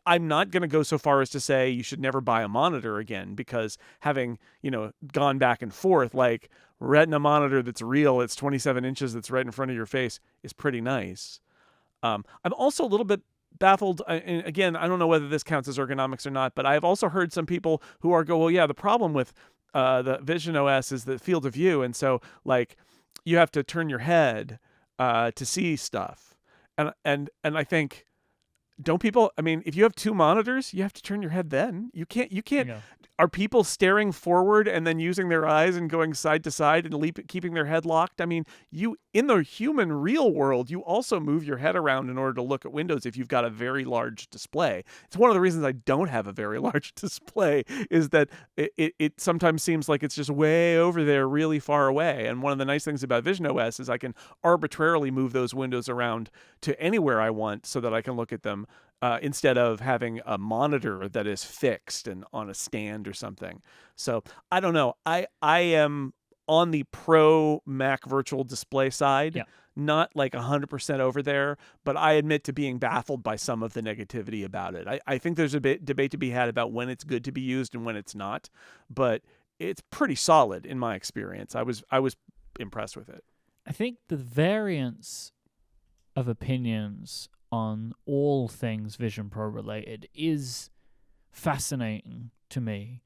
not going to go so far as to say you should never buy a monitor again, because having, gone back and forth, like Retina monitor that's real, it's 27 inches, that's right in front of your face, is pretty nice. I'm also a little bit baffled. And again, I don't know whether this counts as ergonomics or not, but I've also heard some people who are well, yeah, the problem with the visionOS is the field of view. And so like you have to turn your head to see stuff. And I think, don't people, I mean, if you have two monitors, you have to turn your head then. You can't, Are people staring forward and then using their eyes and going side to side and keeping their head locked? I mean, in the human real world, you also move your head around in order to look at windows if you've got a very large display. It's one of the reasons I don't have a very large display, is that it sometimes seems like it's just way over there, really far away. And one of the nice things about visionOS is I can arbitrarily move those windows around to anywhere I want so that I can look at them. Instead of having a monitor that is fixed and on a stand or something. So I don't know. I am on the pro Mac virtual display side. not like 100% over there, but I admit to being baffled by some of the negativity about it. I think there's a bit debate to be had about when it's good to be used and when it's not, but it's pretty solid in my experience. I was impressed with it. I think the variance of opinions on all things Vision Pro related is fascinating to me.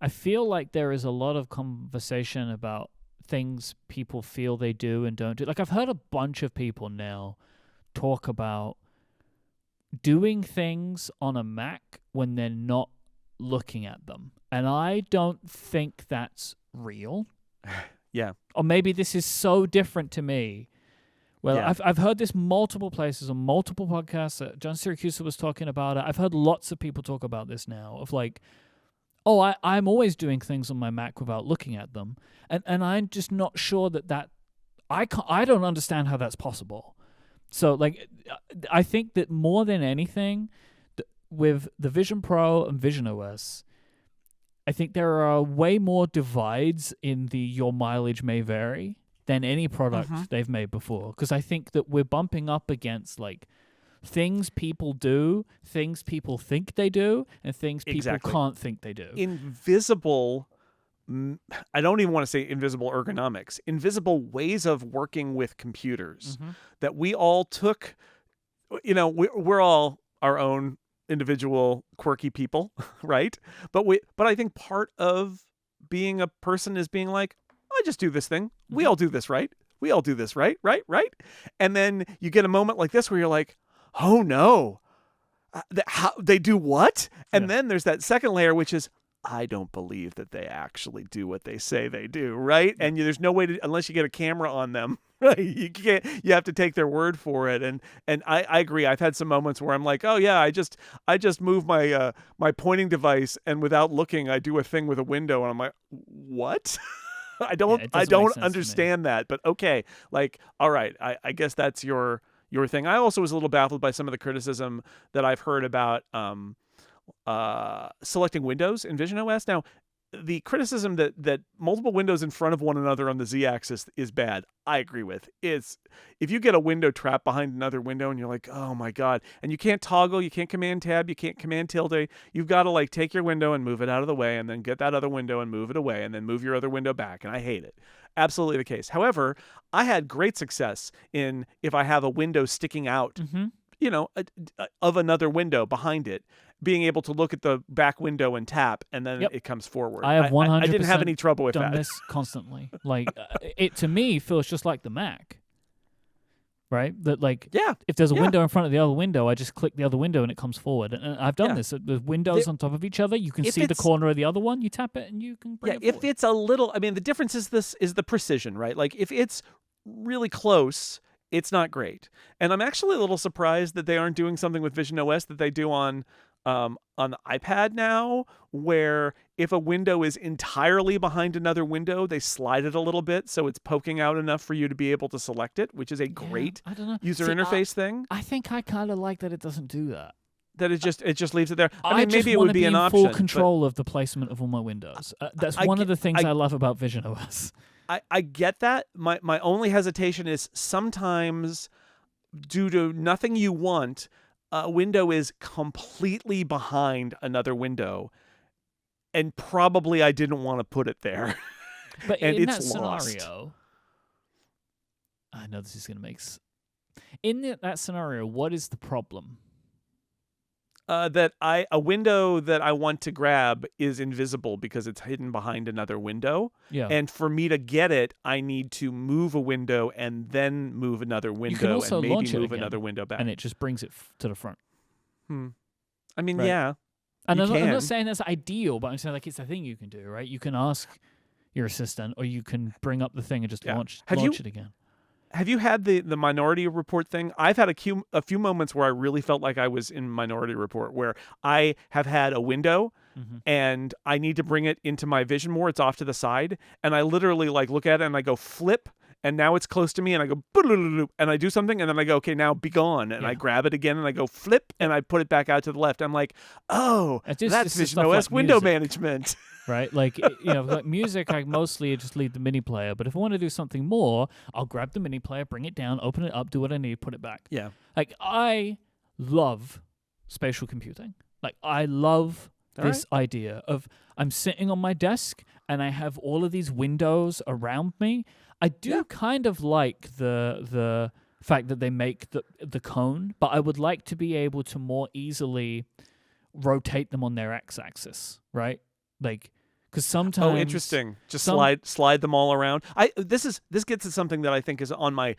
I feel like there is a lot of conversation about things people feel they do and don't do. Like, I've heard a bunch of people now talk about doing things on a Mac when they're not looking at them. And I don't think that's real. Yeah. Or maybe this is so different to me. Well, Yeah. I've heard this multiple places on multiple podcasts. John Syracuse was talking about it. I've heard lots of people talk about this now of like, oh, I'm always doing things on my Mac without looking at them. And I'm just not sure that I don't understand how that's possible. So, like, I think that more than anything, with the Vision Pro and visionOS, I think there are way more divides in the your mileage may vary than any product they've made before. Because I think that we're bumping up against, like, things people do, things people think they do, and things people can't think they do. Invisible, I don't even want to say invisible ergonomics, invisible ways of working with computers that we all took. You know, we're all our own individual quirky people, right? But I think part of being a person is being like, I just do this thing. We all do this, right? We all do this, right? Right? And then you get a moment like this where you're like, oh no, how they do what? And then there's that second layer, which is, I don't believe that they actually do what they say they do, right? And there's no way to, unless you get a camera on them, right? You can't. You have to take their word for it. And I agree. I've had some moments where I'm like, oh yeah, I just move my my pointing device, and without looking, I do a thing with a window, and I'm like, what? I don't understand that. But okay, like, all right, I guess that's your thing. I also was a little baffled by some of the criticism that I've heard about selecting windows in visionOS. Now, the criticism that multiple windows in front of one another on the z-axis is bad, I agree with. It's if you get a window trapped behind another window and you're like, oh my God, and you can't toggle, you can't command tab, you can't command tilde, you've got to like take your window and move it out of the way, and then get that other window and move it away, and then move your other window back, and I hate it. Absolutely the case. However, I had great success in if I have a window sticking out, you know, of another window behind it, being able to look at the back window and tap, and then it comes forward. I have 100%. I didn't have any trouble with done that. This constantly. Like, it to me feels just like the Mac, right? That like, if there's a window in front of the other window, I just click the other window and it comes forward. And I've done this. The windows on top of each other, you can see the corner of the other one. You tap it and you can bring it forward. If it's a little, I mean, the difference is the precision, right? Like if it's really close, it's not great. And I'm actually a little surprised that they aren't doing something with visionOS that they do on the iPad now, where if a window is entirely behind another window, they slide it a little bit so it's poking out enough for you to be able to select it, which is a great user interface thing. I think I kind of like that it doesn't do that. That it just leaves it there. I mean, just maybe it would be an option. Full control of the placement of all my windows. That's one of the things I love about visionOS. I get that. My only hesitation is sometimes, due to nothing you want, a window is completely behind another window, and probably I didn't want to put it there. But and in it's that lost. scenario, I know this is going to make in that scenario, what is the problem? That a window that I want to grab is invisible because it's hidden behind another window. Yeah. And for me to get it, I need to move a window and then move another window, you can also and maybe launch move it again, another window back. and it just brings it to the front. I mean, right. And I'm not saying that's ideal, but I'm saying like it's a thing you can do, right? You can ask your assistant, or you can bring up the thing and just launch it again. Have you had the Minority Report thing? I've had a few moments where I really felt like I was in Minority Report, where I have had a window and I need to bring it into my vision more. It's off to the side, and I literally like look at it and I go flip, and now it's close to me, and I go "Boodle-doo-doo-doo," and I do something, and then I go, okay, now be gone, and I grab it again, and I go flip, and I put it back out to the left. I'm like, oh, that's visionOS window management. Right? Like, like music, I mostly just leave the mini player. But if I want to do something more, I'll grab the mini player, bring it down, open it up, do what I need, put it back. Yeah. Like, I love spatial computing. Like, I love this idea of I'm sitting on my desk and I have all of these windows around me. I do kind of like the fact that they make the cone, but I would like to be able to more easily rotate them on their x-axis, right? Like, because sometimes interesting. Just slide them all around. This gets to something that I think is on my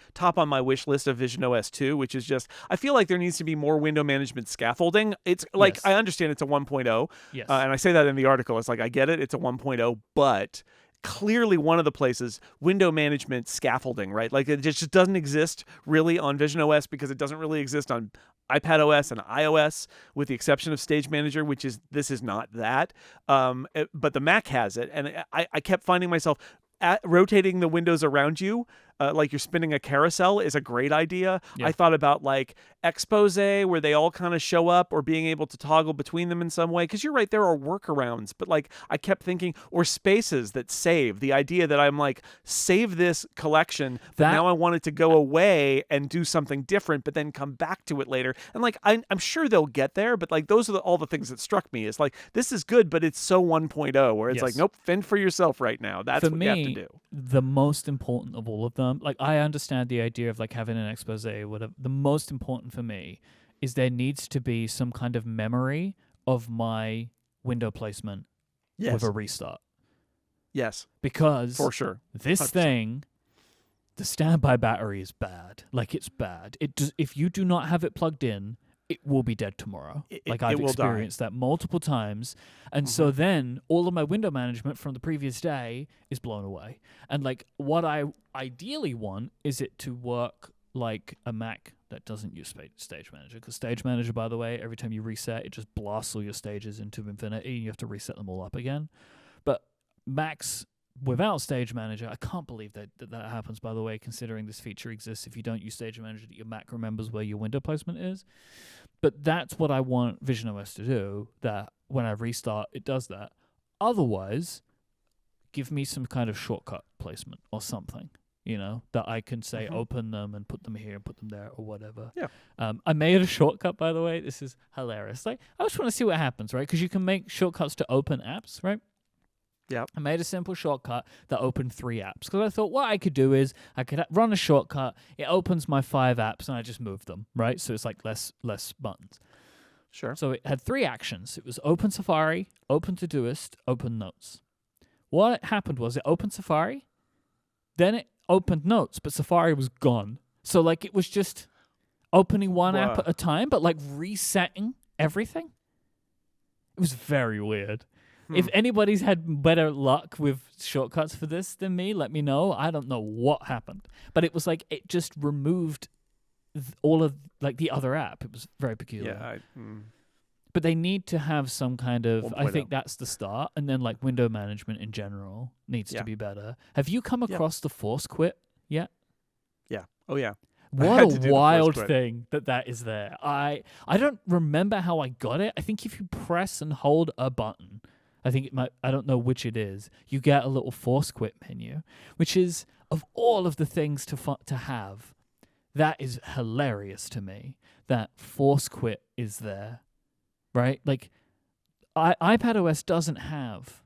wish list of visionOS 2, which is just I feel like there needs to be more window management scaffolding. It's like I understand it's a 1.0, and I say that in the article. It's like I get it, it's a 1.0, but clearly one of the places window management scaffolding, right? Like it just doesn't exist really on visionOS because it doesn't really exist on iPadOS and iOS, with the exception of Stage Manager, this is not that. But the Mac has it, and I kept finding myself rotating the windows around you, like you're spinning a carousel, is a great idea. Yeah. I thought about like Expose, where they all kind of show up, or being able to toggle between them in some way. Because you're right, there are workarounds. But like I kept thinking, or spaces that save. The idea that I'm like, save this collection, but now I want it to go away and do something different, but then come back to it later. And like I'm sure they'll get there, but like those are all the things that struck me. Is like, this is good, but it's so 1.0, where it's like, nope, fend for yourself right now. That's what you have to do. The most important of all of them, like I understand the idea of like having an expose, whatever. The most important for me is there needs to be some kind of memory of my window placement with a restart. Yes. Because for sure. This 100%. Thing, the standby battery is bad. Like it's bad. If you do not have it plugged in, it will be dead tomorrow. I've experienced that multiple times. And so then all of my window management from the previous day is blown away. And like what I ideally want is it to work like a Mac that doesn't use Stage Manager. Because Stage Manager, by the way, every time you reset, it just blasts all your stages into infinity. And you have to reset them all up again. But Macs without Stage Manager, I can't believe that happens, by the way, considering this feature exists. If you don't use Stage Manager, that your Mac remembers where your window placement is. But that's what I want visionOS to do, that when I restart, it does that. Otherwise, give me some kind of shortcut placement or something, that I can say open them and put them here and put them there or whatever. Yeah. I made a shortcut, by the way. This is hilarious. Like, I just want to see what happens, right? Because you can make shortcuts to open apps, right? Yeah. I made a simple shortcut that opened 3 apps because I thought what I could do is I could run a shortcut. It opens my 5 apps and I just move them, right? So it's like less buttons. Sure. So it had 3 actions. It was open Safari, open Todoist, open Notes. What happened was it opened Safari, then it opened Notes, but Safari was gone. So like it was just opening one app at a time, but like resetting everything. It was very weird. If anybody's had better luck with shortcuts for this than me, let me know. I don't know what happened. But it was like it just removed all of like the other app. It was very peculiar. Yeah. But they need to have some kind of, I think that's the start. And then like window management in general needs to be better. Have you come across the force quit yet? Yeah. Oh, yeah. What a wild thing that is there. I don't remember how I got it. I think if you press and hold a button, I think it might, I don't know which it is, you get a little force quit menu, which is, of all of the things to have, that is hilarious to me, that force quit is there, right? Like, iPadOS doesn't have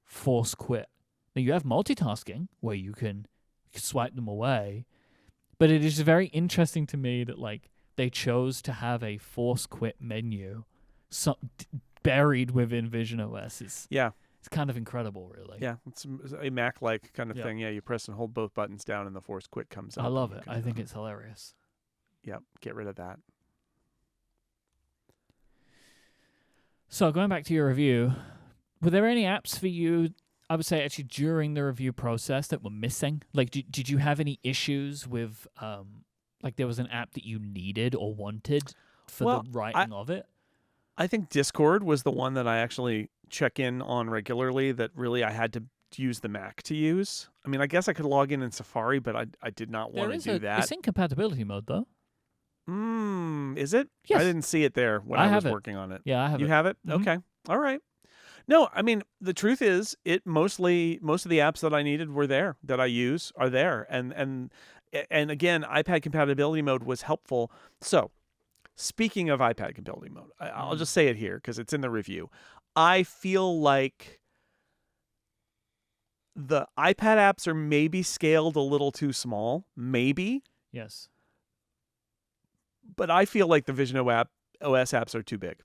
force quit. Now, you have multitasking, where you can swipe them away, but it is very interesting to me that, like, they chose to have a force quit menu buried within visionOS. It's kind of incredible, really. Yeah, it's a Mac-like kind of thing. Yeah, you press and hold both buttons down and the force quit comes up. I love it. I think it's hilarious. Yeah, get rid of that. So going back to your review, were there any apps for you, I would say actually during the review process, that were missing? Like, did you have any issues with, like there was an app that you needed or wanted for the writing of it? I think Discord was the one that I actually check in on regularly, that really I had use the Mac to use. I mean, I guess I could log in Safari, but I did not want to do that. It's in compatibility mode, though. Is it? Yes. I didn't see it there when I was working on it. Yeah, I have You it. have it? Mhm. Okay. All right. No, I mean, the truth is, most of the apps that I needed were there, that I use are there. And again, iPad compatibility mode was helpful. So, speaking of iPad compatibility mode, I'll just say it here because it's in the review. I feel like the iPad apps are maybe scaled a little too small, maybe. Yes. But I feel like the visionOS apps are too big.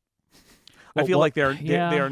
I feel like they're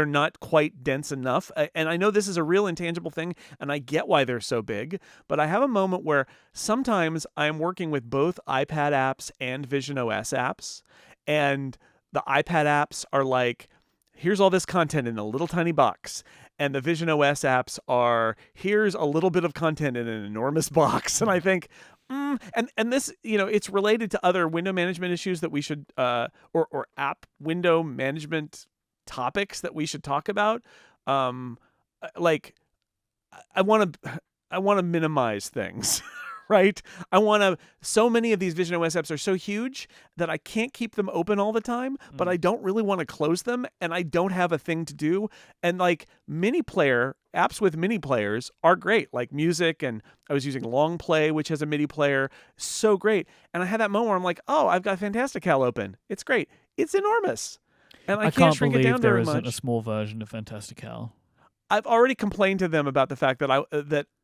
not quite dense enough. And I know this is a real intangible thing, and I get why they're so big. But I have a moment where sometimes I'm working with both iPad apps and visionOS apps, and the iPad apps are like, here's all this content in a little tiny box. And the visionOS apps are, here's a little bit of content in an enormous box. And I think, and this, it's related to other window management issues that we should, or app window management topics that we should talk about. Like, I want to minimize things. Right? So many of these visionOS apps are so huge that I can't keep them open all the time, but I don't really want to close them, and I don't have a thing to do. And like apps with mini players are great, like music, and I was using Long Play, which has a MIDI player, so great. And I had that moment where I'm like, oh, I've got Fantastical open. It's great. It's enormous. And I can't shrink it down very much. There isn't a small version of Fantastical. I've already complained to them about the fact that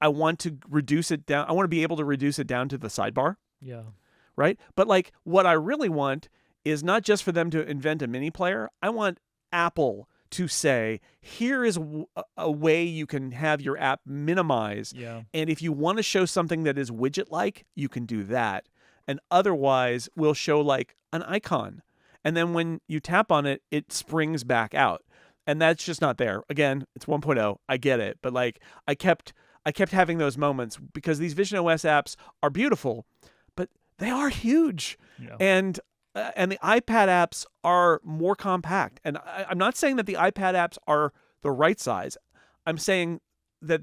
I want to reduce it down. I want to be able to reduce it down to the sidebar. Yeah. Right? But like, what I really want is not just for them to invent a mini player. I want Apple to say, here is a way you can have your app minimize. Yeah. And if you want to show something that is widget-like, you can do that. And otherwise, we'll show like an icon. And then when you tap on it, it springs back out. And that's just not there. Again, it's 1.0. I get it. But like, I kept having those moments because these visionOS apps are beautiful, but they are huge. Yeah. And the iPad apps are more compact. And I'm not saying that the iPad apps are the right size. I'm saying that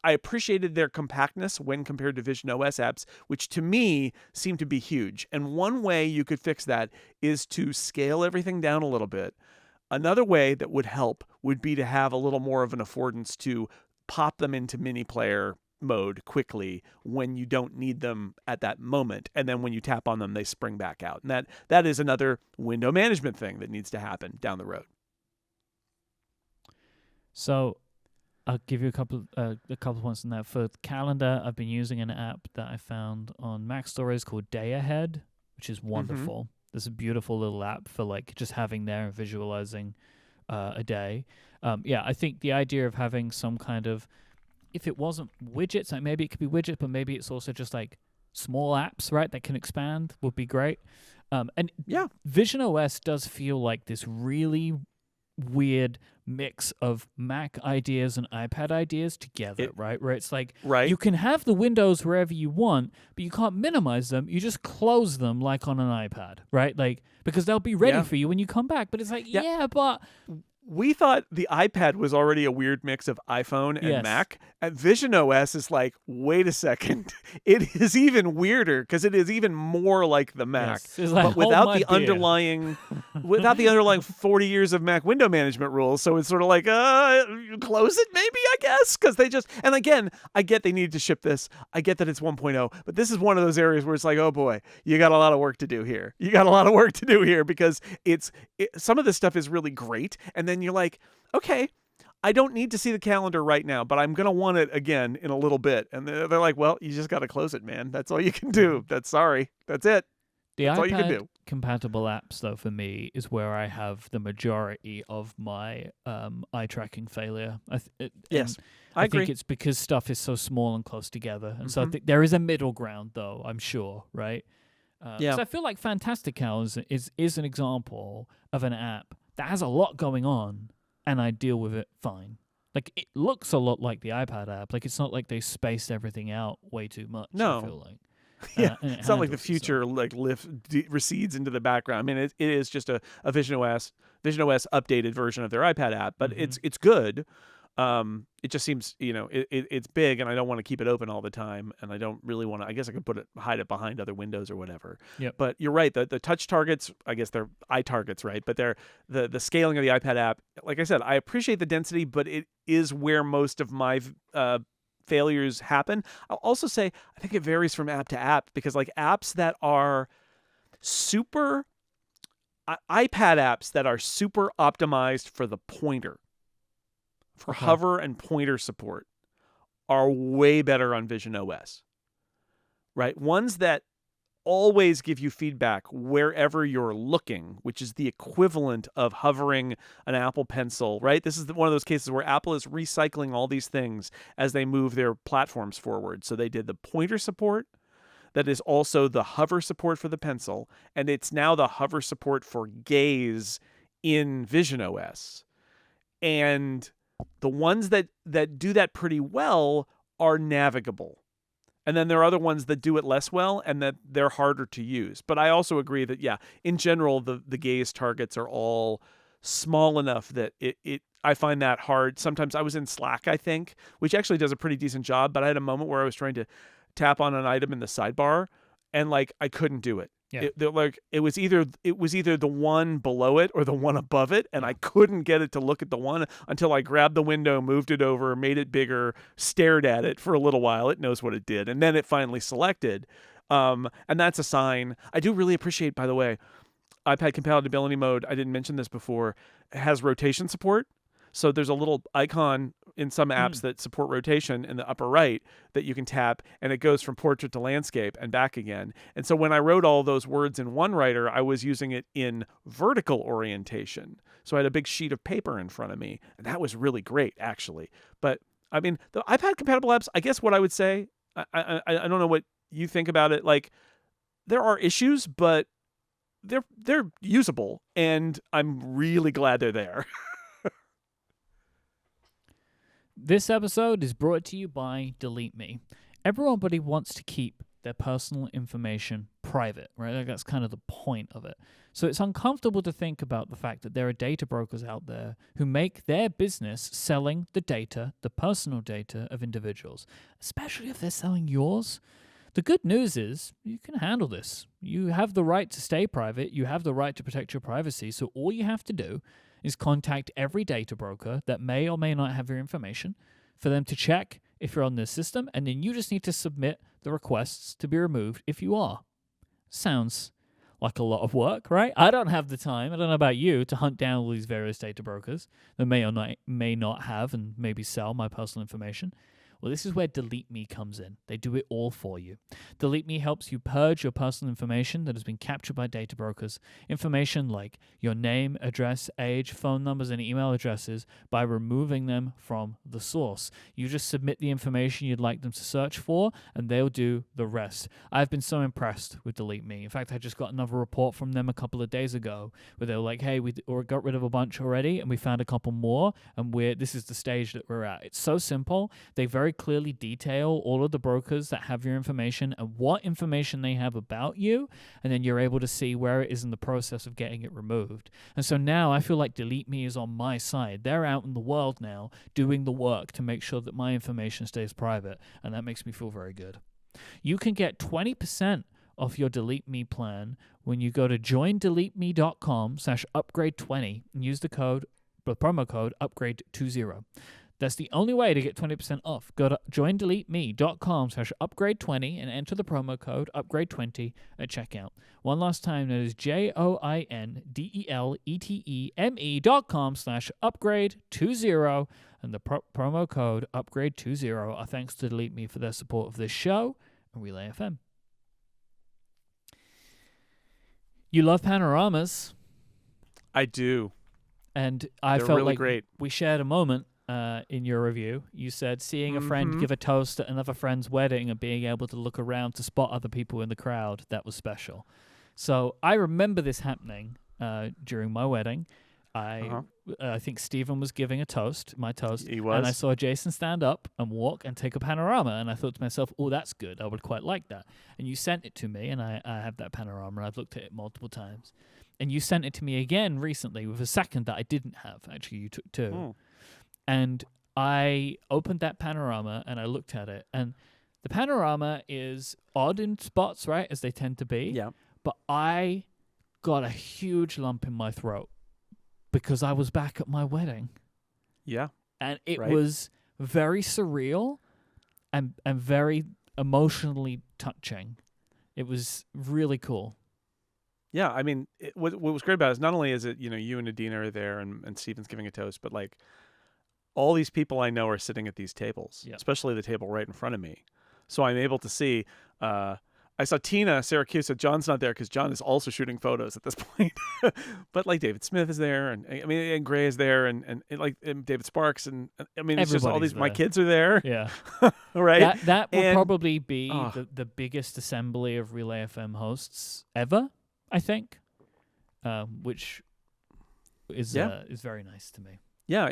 I appreciated their compactness when compared to visionOS apps, which to me seem to be huge. And one way you could fix that is to scale everything down a little bit. Another way that would help would be to have a little more of an affordance to pop them into mini player mode quickly when you don't need them at that moment. And then when you tap on them, they spring back out. And that is another window management thing that needs to happen down the road. So I'll give you a couple points on that. For calendar, I've been using an app that I found on Mac Stories called Day Ahead, which is wonderful. This is a beautiful little app for like just having there and visualizing a day. I think the idea of having some kind of, if it wasn't widgets, like maybe it could be widgets, but maybe it's also just like small apps, right, that can expand would be great. And visionOS does feel like this really weird mix of Mac ideas and iPad ideas together, right? Where it's like, you can have the windows wherever you want, but you can't minimize them. You just close them like on an iPad, right? Like, because they'll be ready for you when you come back. But it's like, but we thought the iPad was already a weird mix of iPhone and Mac. And visionOS is like, wait a second. It is even weirder because it is even more like the Mac. Yes. Like, but without the underlying 40 years of Mac window management rules. So it's sort of like, close it maybe, I guess. Because they just, and again, I get they needed to ship this. I get that it's 1.0. But this is one of those areas where it's like, oh boy, you got a lot of work to do here. Because some of this stuff is really great. And then you're like, okay, I don't need to see the calendar right now, but I'm going to want it again in a little bit. And they're like, well, you just got to close it, man. That's all you can do. That's it. The That's iPad all you can do. Compatible apps, though, for me, is where I have the majority of my eye tracking failure. I agree. think it's because stuff is so small and close together. And so I think there is a middle ground, though, I'm sure, right? So I feel like Fantastical is an example of an app that has a lot going on, and I deal with it fine. Like, it looks a lot like the iPad app. Like, it's not like they spaced everything out way too much, No. I feel like. It's not like the future recedes into the background. I mean, it is just a visionOS updated version of their iPad app, but it's good. It just seems, it's big, and I don't want to keep it open all the time, and I don't really want to. I guess I could hide it behind other windows or whatever. Yep. But you're right. The touch targets, I guess they're eye targets, right? But they're the scaling of the iPad app. Like I said, I appreciate the density, but it is where most of my failures happen. I'll also say I think it varies from app to app, because like apps that are super iPad apps that are super optimized for the pointer, for hover and pointer support, are way better on visionOS, right? Ones that always give you feedback wherever you're looking, which is the equivalent of hovering an Apple Pencil, right? This is one of those cases where Apple is recycling all these things as they move their platforms forward. So they did the pointer support, that is also the hover support for the pencil, and it's now the hover support for gaze in visionOS. And the ones that do that pretty well are navigable. And then there are other ones that do it less well and that they're harder to use. But I also agree that, yeah, in general, the gaze targets are all small enough that I find that hard. Sometimes I was in Slack, I think, which actually does a pretty decent job, but I had a moment where I was trying to tap on an item in the sidebar, and like I couldn't do it. Yeah. It was either the one below it or the one above it, and I couldn't get it to look at the one until I grabbed the window, moved it over, made it bigger, stared at it for a little while. It knows what it did, and then it finally selected. And that's a sign. I do really appreciate, by the way, iPad compatibility mode. I didn't mention this before. Has rotation support. So there's a little icon in some apps that support rotation in the upper right that you can tap, and it goes from portrait to landscape and back again. And so when I wrote all those words in OneWriter, I was using it in vertical orientation. So I had a big sheet of paper in front of me, and that was really great, actually. But I mean, the iPad compatible apps, I guess what I would say, I don't know what you think about it. Like, there are issues, but they're usable, and I'm really glad they're there. This episode is brought to you by Delete Me. Everybody wants to keep their personal information private, right? Like, that's kind of the point of it. So it's uncomfortable to think about the fact that there are data brokers out there who make their business selling the data, the personal data of individuals, especially if they're selling yours. The good news is you can handle this. You have the right to stay private. You have the right to protect your privacy. So all you have to do is contact every data broker that may or may not have your information for them to check if you're on this system, and then you just need to submit the requests to be removed if you are. Sounds like a lot of work, right? I don't have the time, I don't know about you, to hunt down all these various data brokers that may not have and maybe sell my personal information. Well, this is where Delete Me comes in. They do it all for you. Delete Me helps you purge your personal information that has been captured by data brokers. Information like your name, address, age, phone numbers, and email addresses by removing them from the source. You just submit the information you'd like them to search for, and they'll do the rest. I've been so impressed with Delete Me. In fact, I just got another report from them a couple of days ago where they were like, hey, we got rid of a bunch already, and we found a couple more, and this is the stage that we're at. It's so simple. They very clearly detail all of the brokers that have your information and what information they have about you, and then you're able to see where it is in the process of getting it removed. And so now I feel like Delete Me is on my side. They're out in the world now doing the work to make sure that my information stays private, and that makes me feel very good. You can get 20% off your Delete Me plan when you go to joindeleteme.com/upgrade20 and use the promo code upgrade20. That's the only way to get 20% off. Go to joindeleteme.com/upgrade20 and enter the promo code upgrade20 at checkout. One last time, that is joindeleteme.com/upgrade20, and the promo code upgrade20. Our thanks to Delete Me for their support of this show and Relay FM. You love panoramas. I do. And I They're felt really like great. We shared a moment in your review. You said seeing a friend give a toast at another friend's wedding and being able to look around to spot other people in the crowd, that was special. So I remember this happening during my wedding. I think Stephen was giving a toast, my toast. He was. And I saw Jason stand up and walk and take a panorama. And I thought to myself, oh, that's good. I would quite like that. And you sent it to me, and I have that panorama. And I've looked at it multiple times. And you sent it to me again recently with a second that I didn't have. Actually, you took two. And I opened that panorama and I looked at it, and the panorama is odd in spots, right, as they tend to be. Yeah. But I got a huge lump in my throat because I was back at my wedding. Yeah. And it Right. was very surreal and very emotionally touching. It was really cool. Yeah, I mean, what was great about it is not only is it, you and Adina are there and Steven's giving a toast, but like all these people I know are sitting at these tables, Yeah. especially the table right in front of me. So I'm able to see, I saw Tina Syracuse. John's not there because John is also shooting photos at this point. But like David Smith is there, and I mean, and Gray is there, and David Sparks, and I mean, it's just all Everybody's these. My there. kids are there. Yeah. Right. That will And- probably be Oh. the biggest assembly of Relay FM hosts ever, I think, which is very nice to me. Yeah,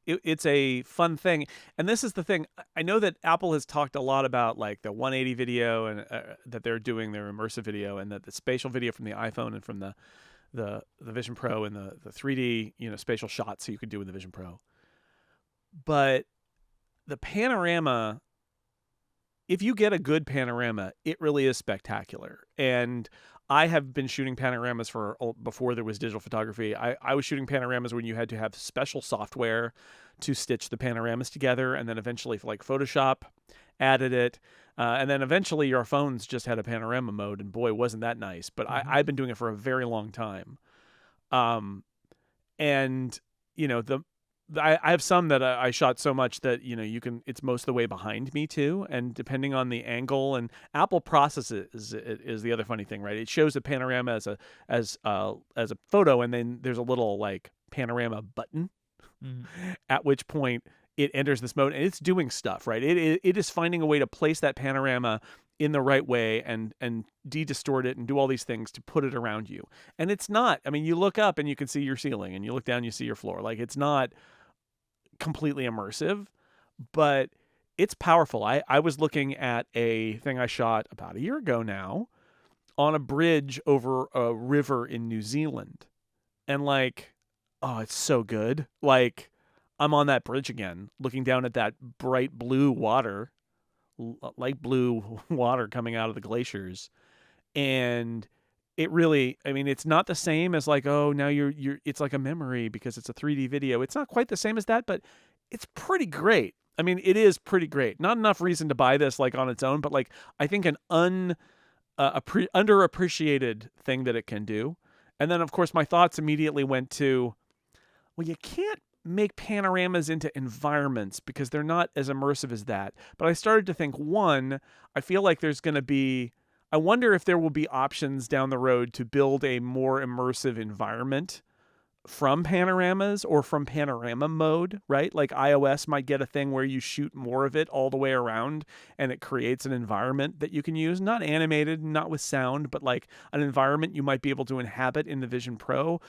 it's a fun thing, and this is the thing. I know that Apple has talked a lot about like the 180 video and that they're doing their immersive video, and that the spatial video from the iPhone and from the Vision Pro and the 3D spatial shots so you could do with the Vision Pro. But the panorama, if you get a good panorama, it really is spectacular. And I have been shooting panoramas before there was digital photography. I was shooting panoramas when you had to have special software to stitch the panoramas together, and then eventually, like Photoshop, added it, and then eventually your phones just had a panorama mode, and boy, wasn't that nice. But I've been doing it for a very long time, and I have some that I shot so much that it's most of the way behind me too, and depending on the angle, and Apple processes is the other funny thing, right? It shows a panorama as a photo, and then there's a little like panorama button, at which point it enters this mode and it's doing stuff, right? It is finding a way to place that panorama in the right way and de-distort it and do all these things to put it around you. And it's not, I mean, you look up and you can see your ceiling, and you look down, you see your floor. Like, it's not completely immersive, but it's powerful. I was looking at a thing I shot about a year ago now on a bridge over a river in New Zealand. And like, oh, it's so good. Like, I'm on that bridge again, looking down at that bright blue water, light blue water coming out of the glaciers. And it really, I mean, it's not the same as like, oh, now you're it's like a memory because it's a 3D video. It's not quite the same as that, but it's pretty great. I mean, it is pretty great. Not enough reason to buy this like on its own, but like I think an underappreciated thing that it can do. And then of course my thoughts immediately went to, well, you can't make panoramas into environments because they're not as immersive as that. But I started to think, one, I feel like there's going to be, I wonder if there will be options down the road to build a more immersive environment from panoramas or from panorama mode, right? Like iOS might get a thing where you shoot more of it all the way around and it creates an environment that you can use, not animated, not with sound, but like an environment you might be able to inhabit in the Vision Pro,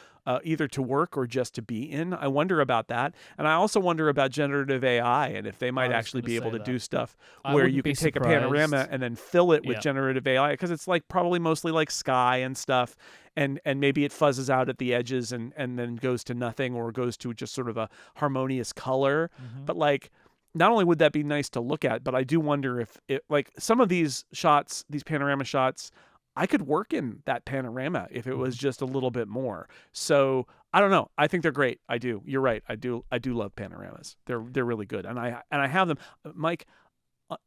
either to work or just to be in. I wonder about that. And I also wonder about generative AI and if they might actually be able to do stuff where you can take a panorama and then fill it with generative AI, because it's like probably mostly like sky and stuff. And maybe it fuzzes out at the edges and then goes to nothing or goes to just sort of a harmonious color. But like, not only would that be nice to look at, but I do wonder if it, like some of these shots, these panorama shots, I could work in that panorama if it was just a little bit more. So I don't know. I think they're great. I do. You're right. I do love panoramas. They're really good. And I have them. Mike,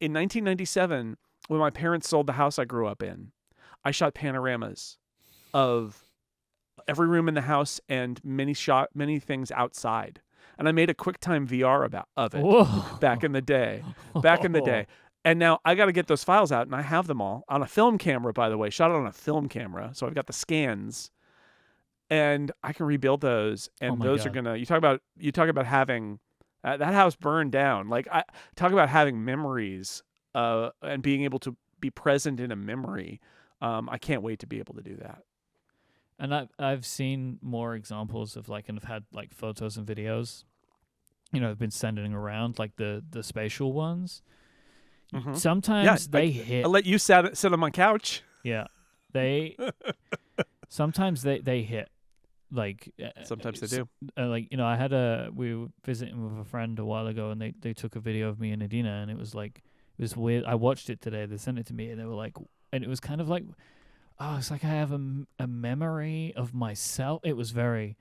in 1997, when my parents sold the house I grew up in, I shot panoramas of every room in the house and many things outside. And I made a QuickTime VR of it back in the day. And now I got to get those files out, and I have them all on a film camera, by the way. Shot it on a film camera, so I've got the scans, and I can rebuild those. And those are gonna. You talk about having that house burned down. Like, I talk about having memories, and being able to be present in a memory. I can't wait to be able to do that. And I've seen more examples of like, and I've had like photos and videos, I've been sending around like the spatial ones. Sometimes they hit. I'll let you sit on my couch. Yeah, sometimes they hit, Like Sometimes they do. like we were visiting with a friend a while ago, and they took a video of me and Adina, and it was weird. I watched it today. They sent it to me, and they were like, and it was kind of like, oh, it's like I have a memory of myself. It was very.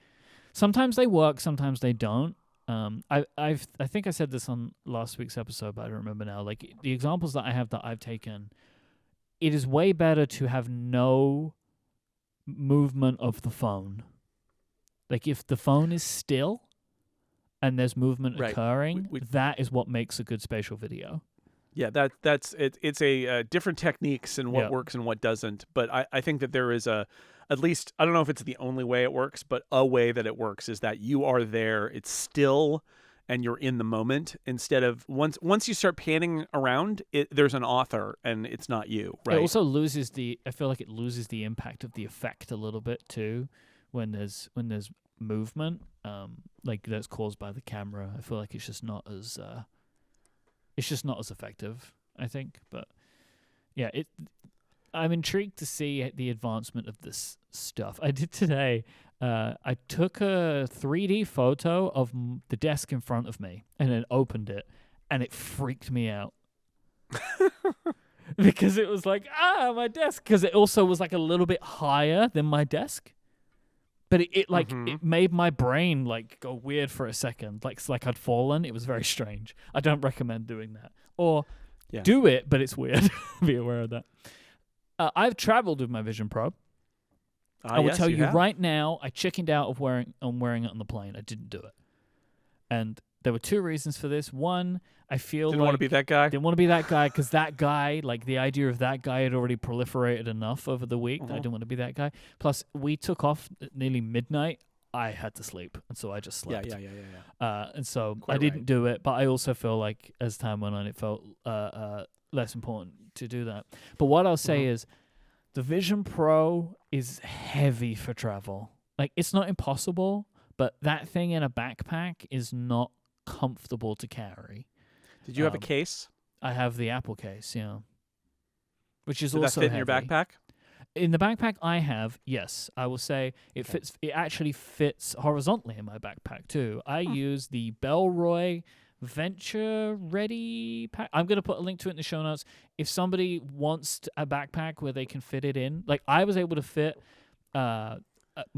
Sometimes they work, sometimes they don't. I think I said this on last week's episode, but I don't remember now. Like the examples that I have that I've taken, it is way better to have no movement of the phone. Like if the phone is still and there's movement occurring, that is what makes a good spatial video. Yeah, that's it. It's a different techniques and what works and what doesn't. But I think that there is at least, I don't know if it's the only way it works, but a way that it works is that you are there, it's still, and you're in the moment, instead of once you start panning around, there's an author and it's not you, right? It also loses I feel like it loses the impact of the effect a little bit too when there's movement, like that's caused by the camera. I feel like it's just not as effective, I think. But yeah, I'm intrigued to see the advancement of this stuff. I did today. I took a 3D photo of the desk in front of me and then opened it, and it freaked me out. Because it was like, my desk. Because it also was like a little bit higher than my desk. But it made my brain like go weird for a second. Like it's like I'd fallen. It was very strange. I don't recommend doing that. Or do it, but it's weird. Be aware of that. I've traveled with my Vision Pro. I will tell you right now, I chickened out of wearing it on the plane. I didn't do it. And there were two reasons for this. One, I feel didn't want to be that guy. Didn't want to be that guy because that guy, like the idea of that guy had already proliferated enough over the week. I didn't want to be that guy. Plus, we took off at nearly midnight. I had to sleep, and so I just slept. Yeah. And so I didn't do it, but I also feel like as time went on, it felt less important to do that. But what I'll say is the Vision Pro is heavy for travel. Like, it's not impossible, but that thing in a backpack is not comfortable to carry. Did you have a case? I have the Apple case, yeah. Which is Did also that fit heavy. in your backpack? In the backpack I have, yes, I will say it fits. It actually fits horizontally in my backpack too. I use the Bellroy Venture Ready pack. I'm going to put a link to it in the show notes. If somebody wants a backpack where they can fit it in, like I was able to fit my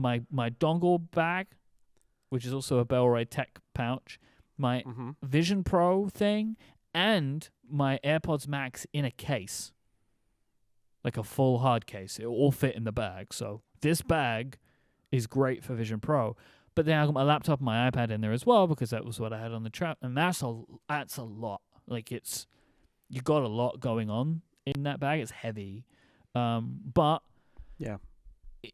dongle bag, which is also a Bellroy Tech pouch, my Vision Pro thing, and my AirPods Max in a case. Like a full hard case. It will all fit in the bag. So this bag is great for Vision Pro. But then I got my laptop and my iPad in there as well because that was what I had on the trip. And that's a lot. Like you got a lot going on in that bag. It's heavy. But yeah,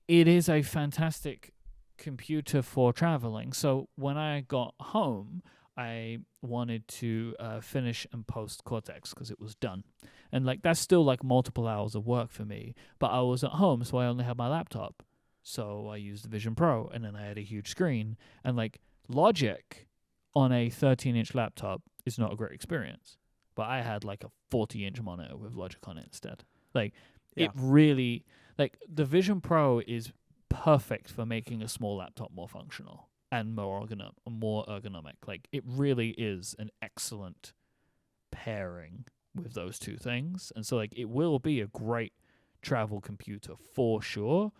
it is a fantastic computer for traveling. So when I got home, I wanted to finish and post Cortex because it was done. And like that's still like multiple hours of work for me. But I was at home, so I only had my laptop. So I used the Vision Pro, and then I had a huge screen. And like Logic on a 13-inch laptop is not a great experience. But I had like a 40-inch monitor with Logic on it instead. Like it really, like the Vision Pro is perfect for making a small laptop more functional and more ergonomic. Like it really is an excellent pairing with those two things. And so like it will be a great travel computer for sure,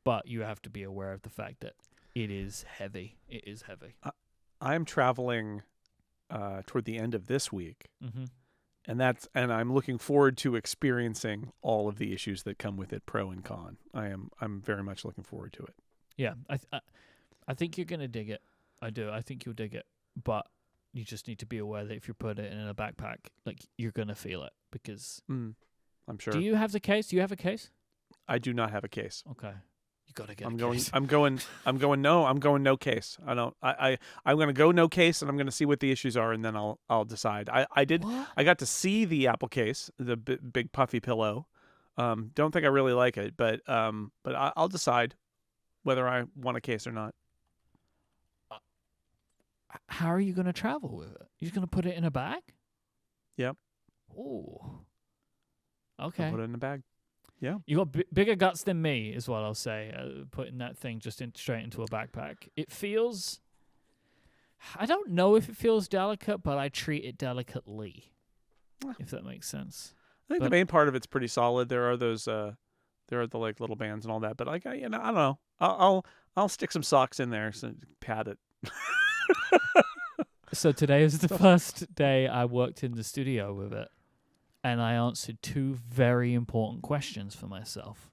but you have to be aware of the fact that it is heavy. It is heavy. I'm traveling toward the end of this week. And I'm looking forward to experiencing all of the issues that come with it, pro and con. I'm very much looking forward to it. Yeah, I think you're gonna dig it. I do. I think you'll dig it, but you just need to be aware that if you put it in a backpack, like you're gonna feel it because. I'm sure. Do you have the case? Do you have a case? I do not have a case. Okay. You gotta get. I'm going no case. I'm gonna go no case, and I'm gonna see what the issues are, and then I'll decide. I got to see the Apple case, the big puffy pillow. Don't think I really like it, but I'll decide whether I want a case or not. How are you gonna travel with it? You're gonna put it in a bag? Yep. Oh. Okay. I'll put it in a bag. Yeah. You got bigger guts than me, is what I'll say. Putting that thing just straight into a backpack. It feels. I don't know if it feels delicate, but I treat it delicately. If that makes sense. I think the main part of it's pretty solid. There are those, there are the like little bands and all that. But like, I don't know. I'll stick some socks in there so pad it. So today is the first day I worked in the studio with it, and I answered 2 very important questions for myself.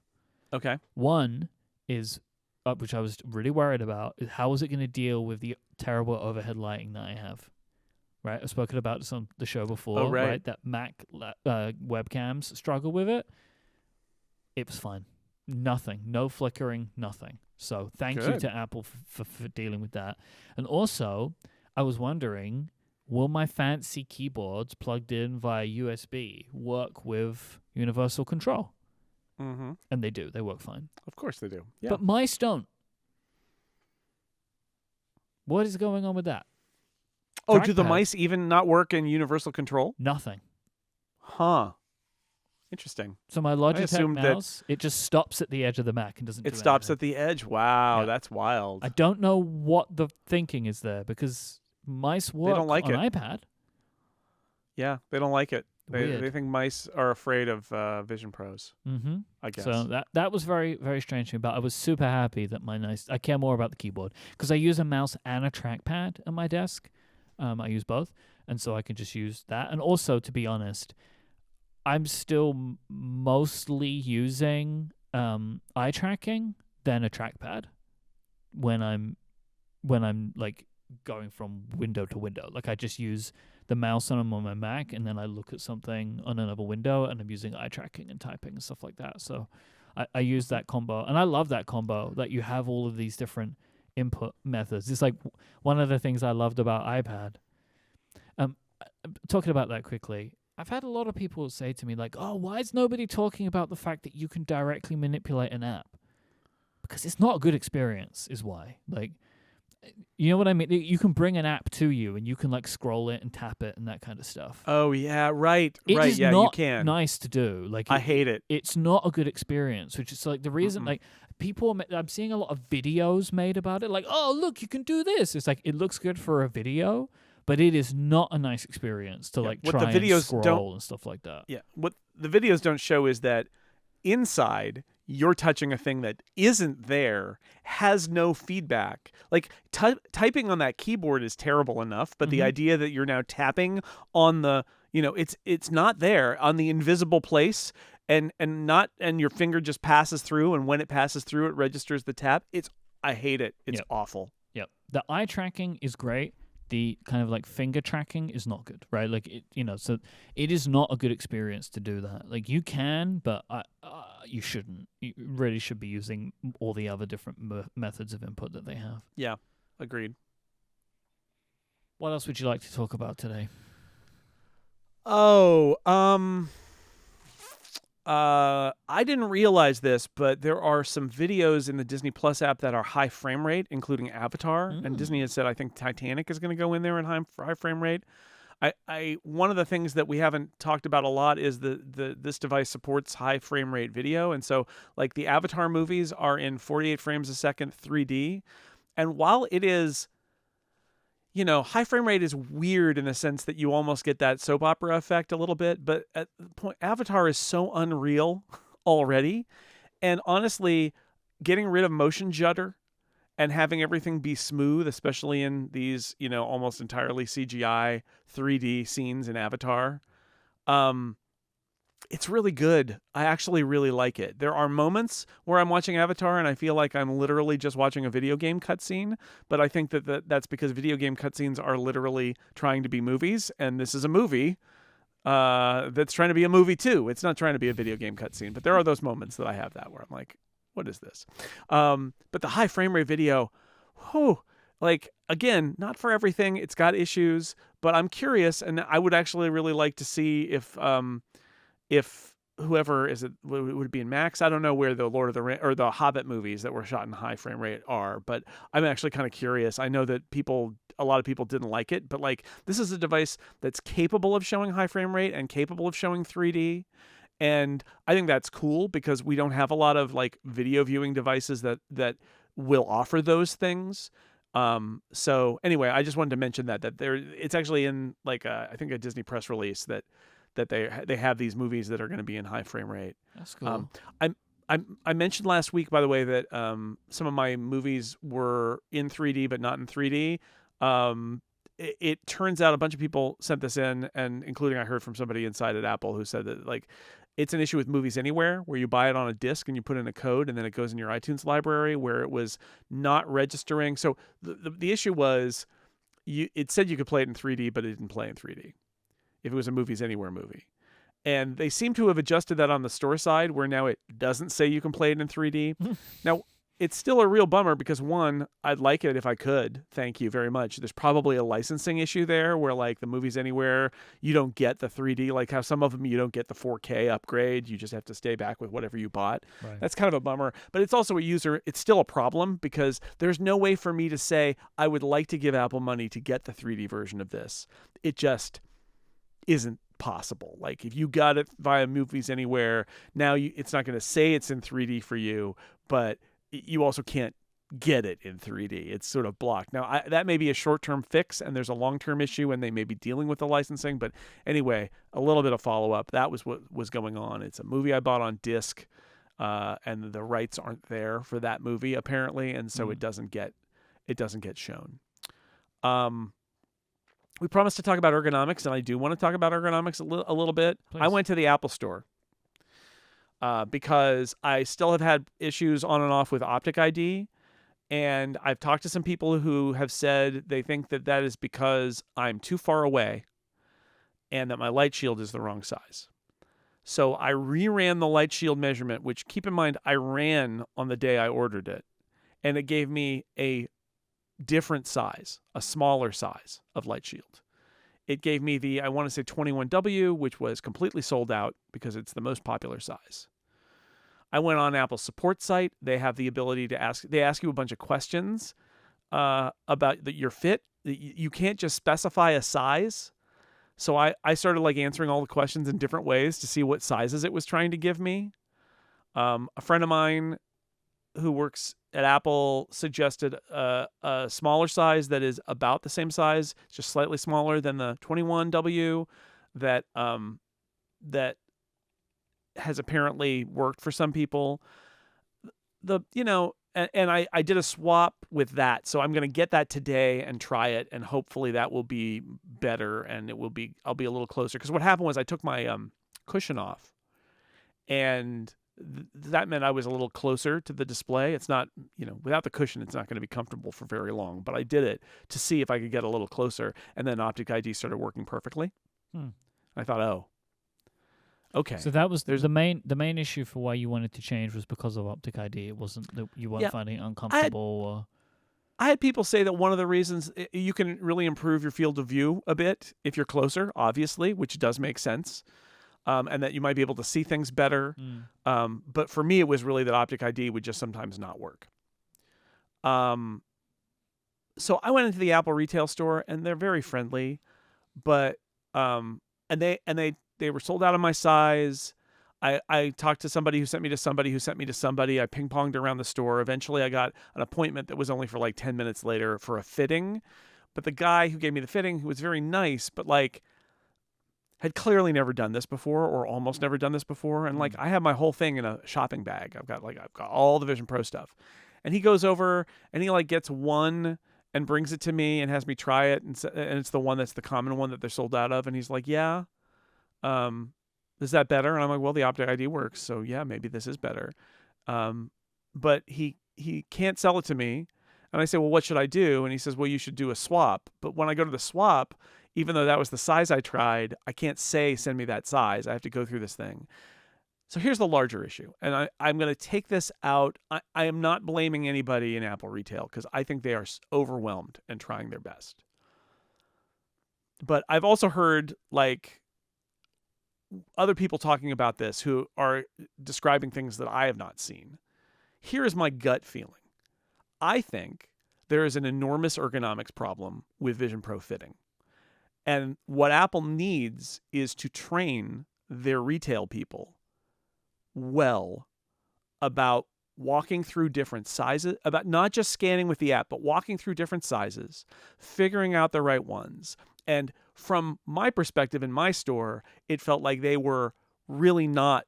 Okay. One is, which I was really worried about, is how is it going to deal with the terrible overhead lighting that I have? Right, I've spoken about this on the show before. Oh, right. That Mac webcams struggle with it. It was fine. Nothing. No flickering. Nothing. So thank you to Apple for dealing with that. And also, I was wondering, will my fancy keyboards plugged in via USB work with universal control? Mm-hmm. And they do. They work fine. Of course they do. Yeah. But mice don't. What is going on with that? Oh, do the mice even not work in universal control? Nothing. Huh. Interesting. So my Logitech mouse, it just stops at the edge of the Mac and doesn't do anything. It stops at the edge. Wow, that's wild. I don't know what the thinking is there, because mice work on iPad. Yeah, they don't like it. They think mice are afraid of Vision Pros. Mm-hmm. I guess. So that was very, very strange to me, but I was super happy that I care more about the keyboard, because I use a mouse and a trackpad at my desk. I use both, and so I can just use that. And also, to be honest, I'm still mostly using eye tracking than a trackpad when I'm like going from window to window. Like, I just use the mouse on my Mac, and then I look at something on another window, and I'm using eye tracking and typing and stuff like that. So I use that combo, and I love that combo, that you have all of these different input methods. It's like one of the things I loved about iPad. Talking about that quickly, I've had a lot of people say to me, like, oh, why is nobody talking about the fact that you can directly manipulate an app? Because it's not a good experience, is why. Like, you know what I mean? You can bring an app to you, and you can like scroll it and tap it and that kind of stuff. Oh yeah, right. It is yeah, not you can. Nice to do. Like, I hate it. It's not a good experience, which is like the reason. Like, I'm seeing a lot of videos made about it. Like, oh, look, you can do this. It's like, it looks good for a video, but it is not a nice experience to like try and scroll and stuff like that. Yeah, what the videos don't show is that inside you're touching a thing that isn't there, has no feedback. Like, typing on that keyboard is terrible enough, but the idea that you're now tapping on the, it's not there on the invisible place, and your finger just passes through, and when it passes through, it registers the tap. I hate it. It's awful. Yep. The eye tracking is great. The kind of like finger tracking is not good, right? Like, so it is not a good experience to do that. Like, you can, but you shouldn't. You really should be using all the other different methods of input that they have. Yeah, agreed. What else would you like to talk about today? I didn't realize this, but there are some videos in the Disney Plus app that are high frame rate, including Avatar. And Disney has said, I think Titanic is going to go in there in high frame rate. One of the things that we haven't talked about a lot is this device supports high frame rate video. And so, like, the Avatar movies are in 48 frames a second 3D. And while it is, high frame rate is weird in the sense that you almost get that soap opera effect a little bit. But at the point, Avatar is so unreal already. And honestly, getting rid of motion judder and having everything be smooth, especially in these, almost entirely CGI 3D scenes in Avatar, it's really good. I actually really like it. There are moments where I'm watching Avatar and I feel like I'm literally just watching a video game cutscene, but I think that's because video game cutscenes are literally trying to be movies, and this is a movie that's trying to be a movie too. It's not trying to be a video game cutscene, but there are those moments that I have that where I'm like, what is this? But the high frame rate video, like, again, not for everything. It's got issues, but I'm curious, and I would actually really like to see if whoever is it would it be in Max. I don't know where the Lord of the Rings or the Hobbit movies that were shot in high frame rate are, but I'm actually kind of curious. I know that a lot of people didn't like it, but like, this is a device that's capable of showing high frame rate and capable of showing 3D. And I think that's cool because we don't have a lot of like video viewing devices that will offer those things. So anyway, I just wanted to mention that it's actually in like I think a Disney press release that they have these movies that are going to be in high frame rate. That's cool. I mentioned last week, by the way, that some of my movies were in 3D but not in 3D. It turns out a bunch of people sent this in, and including I heard from somebody inside at Apple who said that like it's an issue with Movies Anywhere where you buy it on a disc and you put in a code and then it goes in your iTunes library where it was not registering. So the issue was it said you could play it in 3D, but it didn't play in 3D if it was a Movies Anywhere movie. And they seem to have adjusted that on the store side where now it doesn't say you can play it in 3D. Now, it's still a real bummer because, one, I'd like it if I could. Thank you very much. There's probably a licensing issue there where, like, the Movies Anywhere, you don't get the 3D. Like how some of them you don't get the 4K upgrade. You just have to stay back with whatever you bought. Right. That's kind of a bummer. But it's also it's still a problem because there's no way for me to say I would like to give Apple money to get the 3D version of this. It just isn't possible. Like if you got it via Movies Anywhere, now it's not going to say it's in 3D for you, but you also can't get it in 3D. It's sort of blocked. Now, that may be a short-term fix, and there's a long-term issue, and they may be dealing with the licensing. But anyway, a little bit of follow-up. That was what was going on. It's a movie I bought on disc, and the rights aren't there for that movie apparently, and so it doesn't get shown. We promised to talk about ergonomics, and I do want to talk about ergonomics a little bit. Please. I went to the Apple Store. Because I still have had issues on and off with Optic ID, and I've talked to some people who have said they think that is because I'm too far away and that my light shield is the wrong size. So I reran the light shield measurement, which, keep in mind, I ran on the day I ordered it, and it gave me a different size, a smaller size of light shield. It gave me the, I want to say 21W, which was completely sold out because it's the most popular size. I went on Apple's support site. They have the ability to ask you a bunch of questions about your fit. You can't just specify a size. So I started like answering all the questions in different ways to see what sizes it was trying to give me. A friend of mine who works at Apple suggested a smaller size that is about the same size, just slightly smaller than the 21W that has apparently worked for some people. And I did a swap with that, so I'm going to get that today and try it, and hopefully that will be better and I'll be a little closer. Because what happened was I took my cushion off, and that meant I was a little closer to the display. It's not, without the cushion, it's not going to be comfortable for very long. But I did it to see if I could get a little closer, and then Optic ID started working perfectly. I thought, oh, okay. So that was the main issue for why you wanted to change was because of Optic ID. It wasn't that you weren't finding it uncomfortable. I had people say that one of the reasons you can really improve your field of view a bit if you're closer, obviously, which does make sense. And that you might be able to see things better. But for me, it was really that Optic ID would just sometimes not work. So I went into the Apple retail store, and they're very friendly, but and they were sold out of my size. I talked to somebody who sent me to somebody who sent me to somebody. I ping-ponged around the store. Eventually, I got an appointment that was only for like 10 minutes later for a fitting. But the guy who gave me the fitting, who was very nice, but like had clearly never done this before or almost never done this before. And like, I have my whole thing in a shopping bag. I've got all the Vision Pro stuff. And he goes over and he like gets one and brings it to me and has me try it. And it's the one that's the common one that they're sold out of. And he's like, yeah, is that better? And I'm like, well, the Optic ID works. So yeah, maybe this is better. But he can't sell it to me. And I say, well, what should I do? And he says, well, you should do a swap. But when I go to the swap, even though that was the size I tried, I can't say, send me that size. I have to go through this thing. So here's the larger issue. And I'm going to take this out. I am not blaming anybody in Apple retail because I think they are overwhelmed and trying their best. But I've also heard like other people talking about this who are describing things that I have not seen. Here is my gut feeling. I think there is an enormous ergonomics problem with Vision Pro fitting. And what Apple needs is to train their retail people well about walking through different sizes, about not just scanning with the app, but walking through different sizes, figuring out the right ones. And from my perspective in my store, it felt like they were really not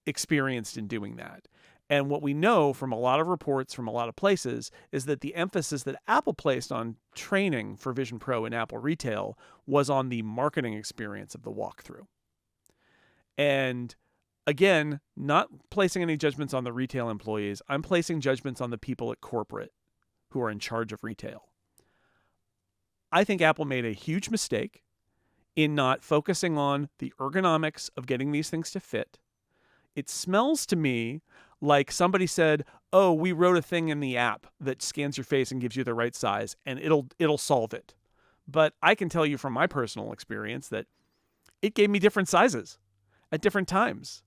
experienced in doing that. And what we know from a lot of reports from a lot of places is that the emphasis that Apple placed on training for Vision Pro in Apple retail was on the marketing experience of the walkthrough. And again, not placing any judgments on the retail employees. I'm placing judgments on the people at corporate who are in charge of retail. I think Apple made a huge mistake in not focusing on the ergonomics of getting these things to fit. It smells to me like somebody said, "Oh, we wrote a thing in the app that scans your face and gives you the right size, and it'll solve it." But I can tell you from my personal experience that it gave me different sizes at different times.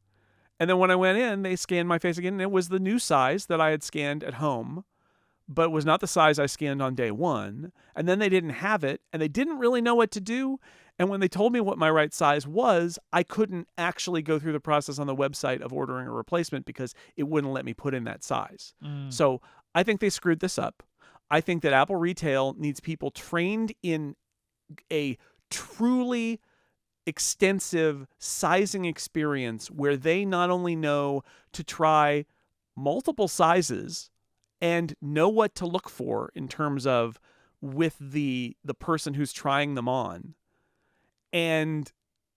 And then when I went in, they scanned my face again, and it was the new size that I had scanned at home, but it was not the size I scanned on day one. And then they didn't have it, and they didn't really know what to do. And when they told me what my right size was, I couldn't actually go through the process on the website of ordering a replacement because it wouldn't let me put in that size. So I think they screwed this up. I think that Apple Retail needs people trained in a truly extensive sizing experience where they not only know to try multiple sizes and know what to look for in terms of with the person who's trying them on, and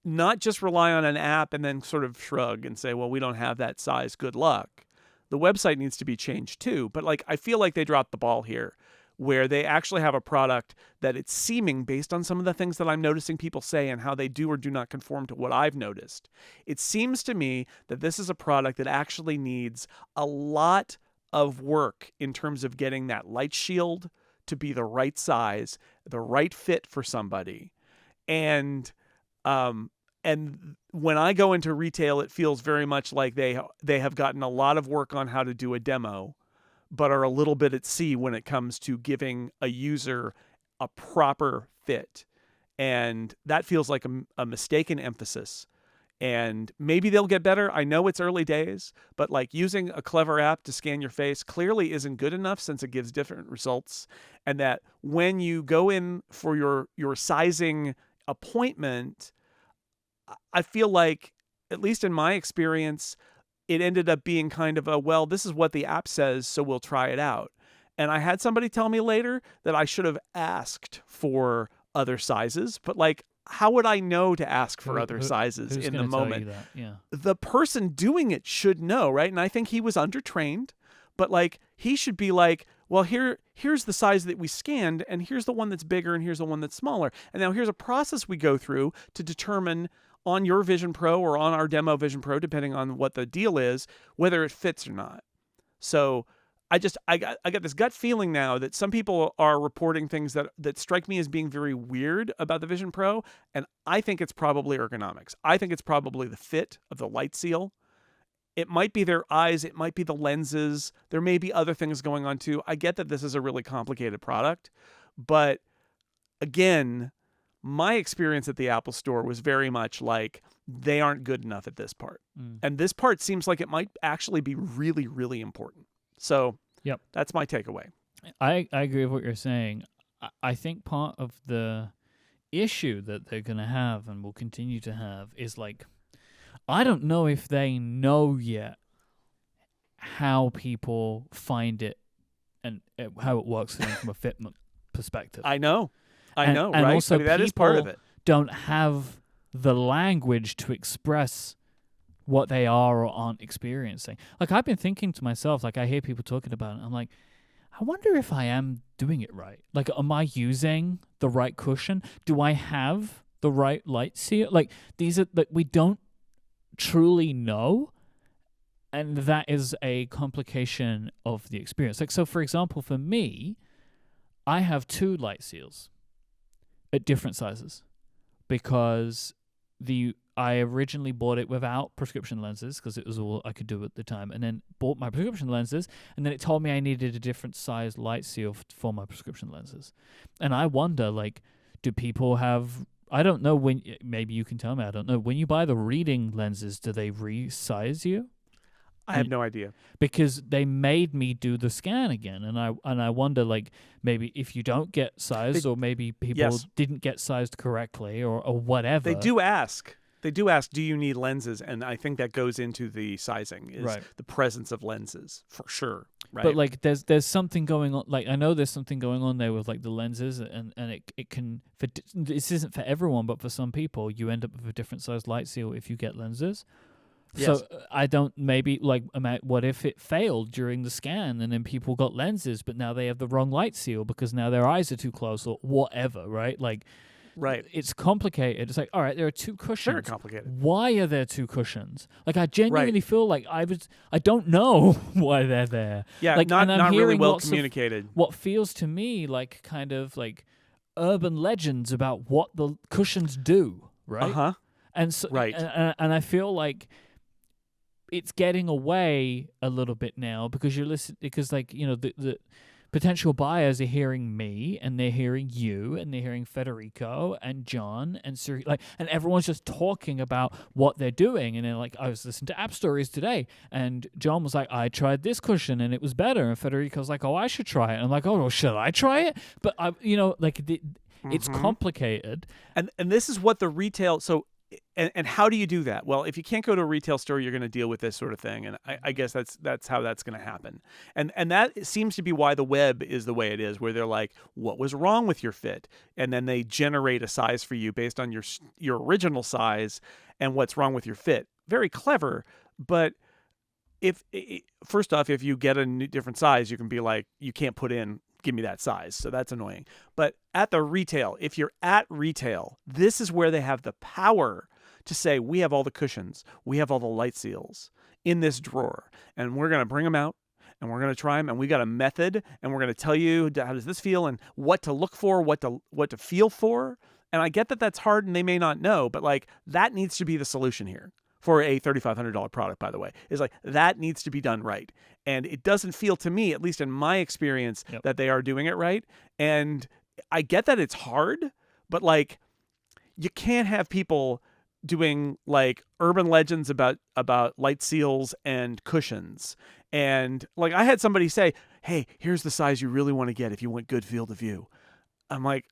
not just rely on an app and then sort of shrug and say, well, we don't have that size, good luck. The website needs to be changed too. But I feel like they dropped the ball here, where they actually have a product that it's seeming, based on some of the things that I'm noticing people say and how they do or do not conform to what I've noticed. It seems to me that this is a product that actually needs a lot of work in terms of getting that light shield to be the right size, the right fit for somebody. And when I go into retail, it feels very much like they have gotten a lot of work on how to do a demo, but are a little bit at sea when it comes to giving a user a proper fit. And that feels like a mistaken emphasis. And maybe they'll get better. I know it's early days, but using a clever app to scan your face clearly isn't good enough since it gives different results. And that when you go in for your sizing appointment, I feel like, at least in my experience, it ended up being kind of well, this is what the app says, so we'll try it out. And I had somebody tell me later that I should have asked for other sizes, but how would I know to ask for other sizes in the moment? Tell you that? Yeah. The person doing it should know, right? And I think he was undertrained, but he should be well, here's the size that we scanned, and here's the one that's bigger, and here's the one that's smaller. And now here's a process we go through to determine on your Vision Pro or on our demo Vision Pro, depending on what the deal is, whether it fits or not. So I got this gut feeling now that some people are reporting things that strike me as being very weird about the Vision Pro, and I think it's probably ergonomics. I think it's probably the fit of the light seal. It might be their eyes. It might be the lenses. There may be other things going on too. I get that this is a really complicated product, but again, my experience at the Apple Store was very much they aren't good enough at this part. And this part seems like it might actually be really, really important. So yep, that's my takeaway. I agree with what you're saying. I think part of the issue that they're going to have and will continue to have is I don't know if they know yet how people find it and how it works for them from a fitment perspective. I know, and right? Also, that is part of it. Don't have the language to express what they are or aren't experiencing. I've been thinking to myself, I hear people talking about it, I'm I wonder if I am doing it right. Am I using the right cushion? Do I have the right light seal? These are we don't truly know, and that is a complication of the experience. So for example, for me, I have 2 light seals at different sizes because I originally bought it without prescription lenses because it was all I could do at the time, and then bought my prescription lenses, and then it told me I needed a different size light seal for my prescription lenses. And I wonder, do people have I don't know when. Maybe you can tell me. I don't know. When you buy the reading lenses, do they resize you? I have no idea. Because they made me do the scan again, and I wonder, like, maybe if you don't get sized, or maybe people didn't get sized correctly, or whatever. They do ask. Do you need lenses? And I think that goes into the sizing, is the presence of lenses, for sure. Right. But like, there's something going on. Like, I know there's something going on there with like the lenses, and it can. This isn't for everyone, but for some people, you end up with a different size light seal if you get lenses. Yes. So I don't, maybe, like, what if it failed during the scan and then people got lenses, but now they have the wrong light seal because now their eyes are too close or whatever, right? Like, it's complicated. It's like, all right, there are two cushions. Very complicated. Why are there two cushions? Like, I genuinely feel like I don't know why they're there. Yeah, like, not really well communicated. What feels to me like kind of like urban legends about what the cushions do, right? Uh-huh. And so, and I feel like it's getting away a little bit now because like, you know, the potential buyers are hearing me, and they're hearing you, and they're hearing Federico and John and Siri, like, and everyone's just talking about what they're doing. And they're like, I was listening to App Stories today, and John was like, I tried this cushion and it was better, and Federico's like, oh, I should try it. And I'm like, oh, well, should I try it? But I, you know, like, it's complicated. And this is what the retail. So. And how do you do that? Well, if you can't go to a retail store, you're going to deal with this sort of thing, and I guess that's how that's going to happen. And that seems to be why the web is the way it is, where they're like, "What was wrong with your fit?" And then they generate a size for you based on your original size and what's wrong with your fit. Very clever, but first off, if you get a different size, you can be like, you can't put in, give me that size. So that's annoying. But at the retail, if you're at retail, this is where they have the power to say, we have all the cushions, we have all the light seals in this drawer, and we're going to bring them out, and we're going to try them, and we got a method, and we're going to tell you how does this feel, and what to look for, what to feel for. And I get that that's hard, and they may not know, but like, that needs to be the solution here. For a $3,500 product, by the way, is like, that needs to be done right. And it doesn't feel to me, at least in my experience, that they are doing it right. And I get that it's hard, but like, you can't have people doing like urban legends about light seals and cushions. And like, I had somebody say, hey, here's the size you really want to get if you want good field of view. I'm like,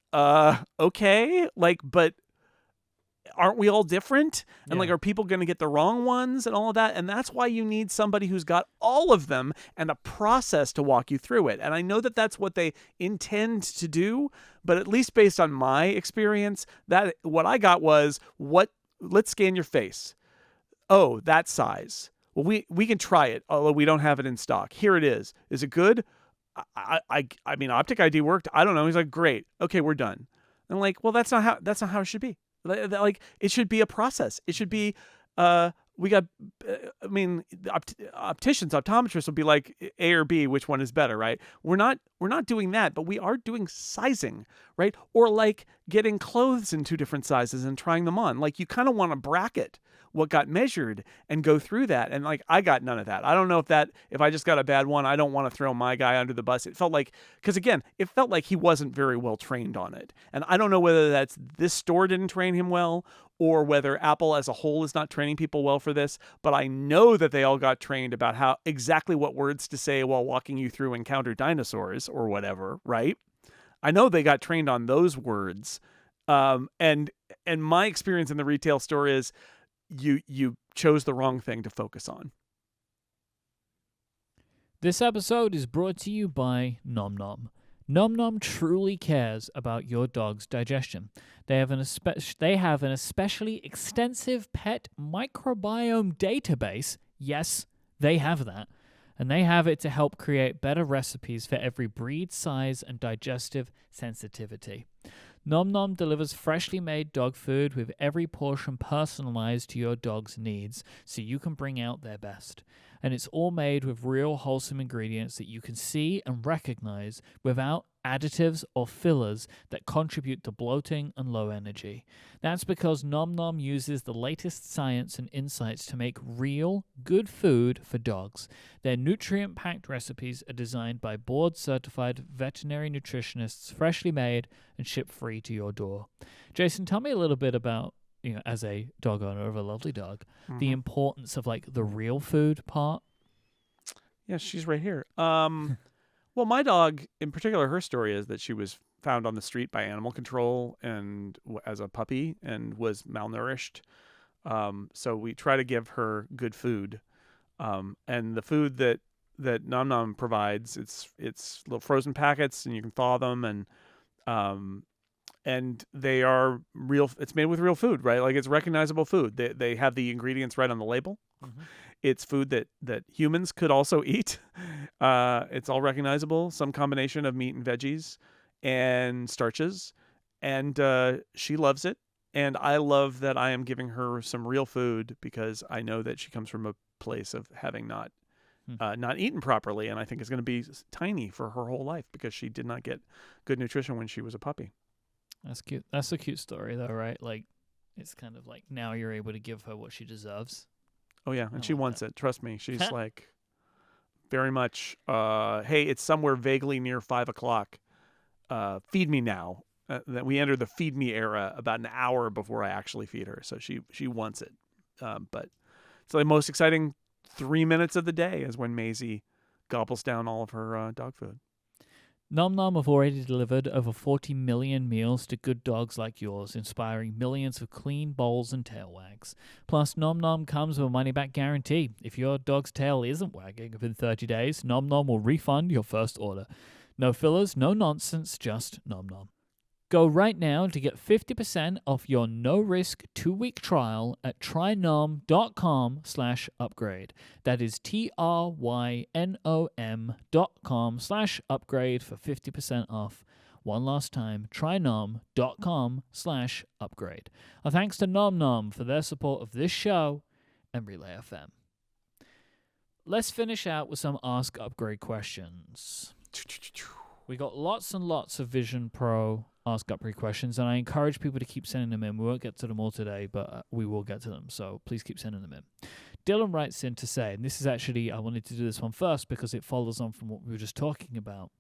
okay, like, but aren't we all different? And like, are people going to get the wrong ones and all of that? And that's why you need somebody who's got all of them and a process to walk you through it. And I know that that's what they intend to do, but at least based on my experience, that what I got was, let's scan your face. Oh, that size. Well, we can try it, although we don't have it in stock. Here it is. Is it good? I mean, Optic ID worked. I don't know. He's like, great. Okay, we're done. And I'm like, well, that's not how it should be. Like, it should be a process. It should be, we got, I mean, opticians, optometrists will be like, A or B, which one is better, right? We're not doing that, but we are doing sizing, right? Or like getting clothes in two different sizes and trying them on. Like, you kind of want to bracket what got measured and go through that. And like, I got none of that. I don't know if I just got a bad one, I don't want to throw my guy under the bus. It felt like, because again, it felt like he wasn't very well trained on it. And I don't know whether that's this store didn't train him well, or whether Apple as a whole is not training people well for this, but I know that they all got trained about exactly what words to say while walking you through Encounter Dinosaurs or whatever, right? I know they got trained on those words. And my experience in the retail store is you chose the wrong thing to focus on. This episode is brought to you by Nom Nom. Nom Nom truly cares about your dog's digestion. They have an especially extensive pet microbiome database. Yes, they have that. And they have it to help create better recipes for every breed, size, and digestive sensitivity. Nom Nom delivers freshly made dog food with every portion personalized to your dog's needs, so you can bring out their best. And it's all made with real wholesome ingredients that you can see and recognize without additives, or fillers that contribute to bloating and low energy. That's because Nom Nom uses the latest science and insights to make real, good food for dogs. Their nutrient-packed recipes are designed by board-certified veterinary nutritionists, freshly made and shipped free to your door. Jason, tell me a little bit about, as a dog owner of a lovely dog, the importance of like the real food part. Yeah, she's right here. Well, my dog in particular, her story is that she was found on the street by animal control and as a puppy and was malnourished. So we try to give her good food. And the food that Nom Nom provides, it's little frozen packets, and you can thaw them, and they are real. It's made with real food, right? Like, it's recognizable food. They have the ingredients right on the label. Mm-hmm. It's food that humans could also eat. It's all recognizable. Some combination of meat and veggies and starches, and she loves it. And I love that I am giving her some real food because I know that she comes from a place of having not eaten properly, and I think it's going to be tiny for her whole life because she did not get good nutrition when she was a puppy. That's cute. That's a cute story, though, right? Like, it's kind of like now you're able to give her what she deserves. Oh, yeah, and she wants it. Trust me. She's like very much, hey, it's somewhere vaguely near 5 o'clock. Feed me now. That we enter the feed me era about an hour before I actually feed her. So she wants it. But it's the most exciting 3 minutes of the day is when Maisie gobbles down all of her dog food. Nom Nom have already delivered over 40 million meals to good dogs like yours, inspiring millions of clean bowls and tail wags. Plus, Nom Nom comes with a money-back guarantee. If your dog's tail isn't wagging within 30 days, Nom Nom will refund your first order. No fillers, no nonsense, just Nom Nom. Go right now to get 50% off your no-risk 2-week trial at trynom.com/upgrade. That is trynom.com/upgrade for 50% off. One last time, trynom.com/upgrade. Our thanks to Nom Nom for their support of this show and Relay FM. Let's finish out with some Ask Upgrade questions. We got lots and lots of Vision Pro Ask Upgrade questions, and I encourage people to keep sending them in. We won't get to them all today, but we will get to them, so please keep sending them in. Dylan writes in to say, and this is actually, I wanted to do this one first because it follows on from what we were just talking about.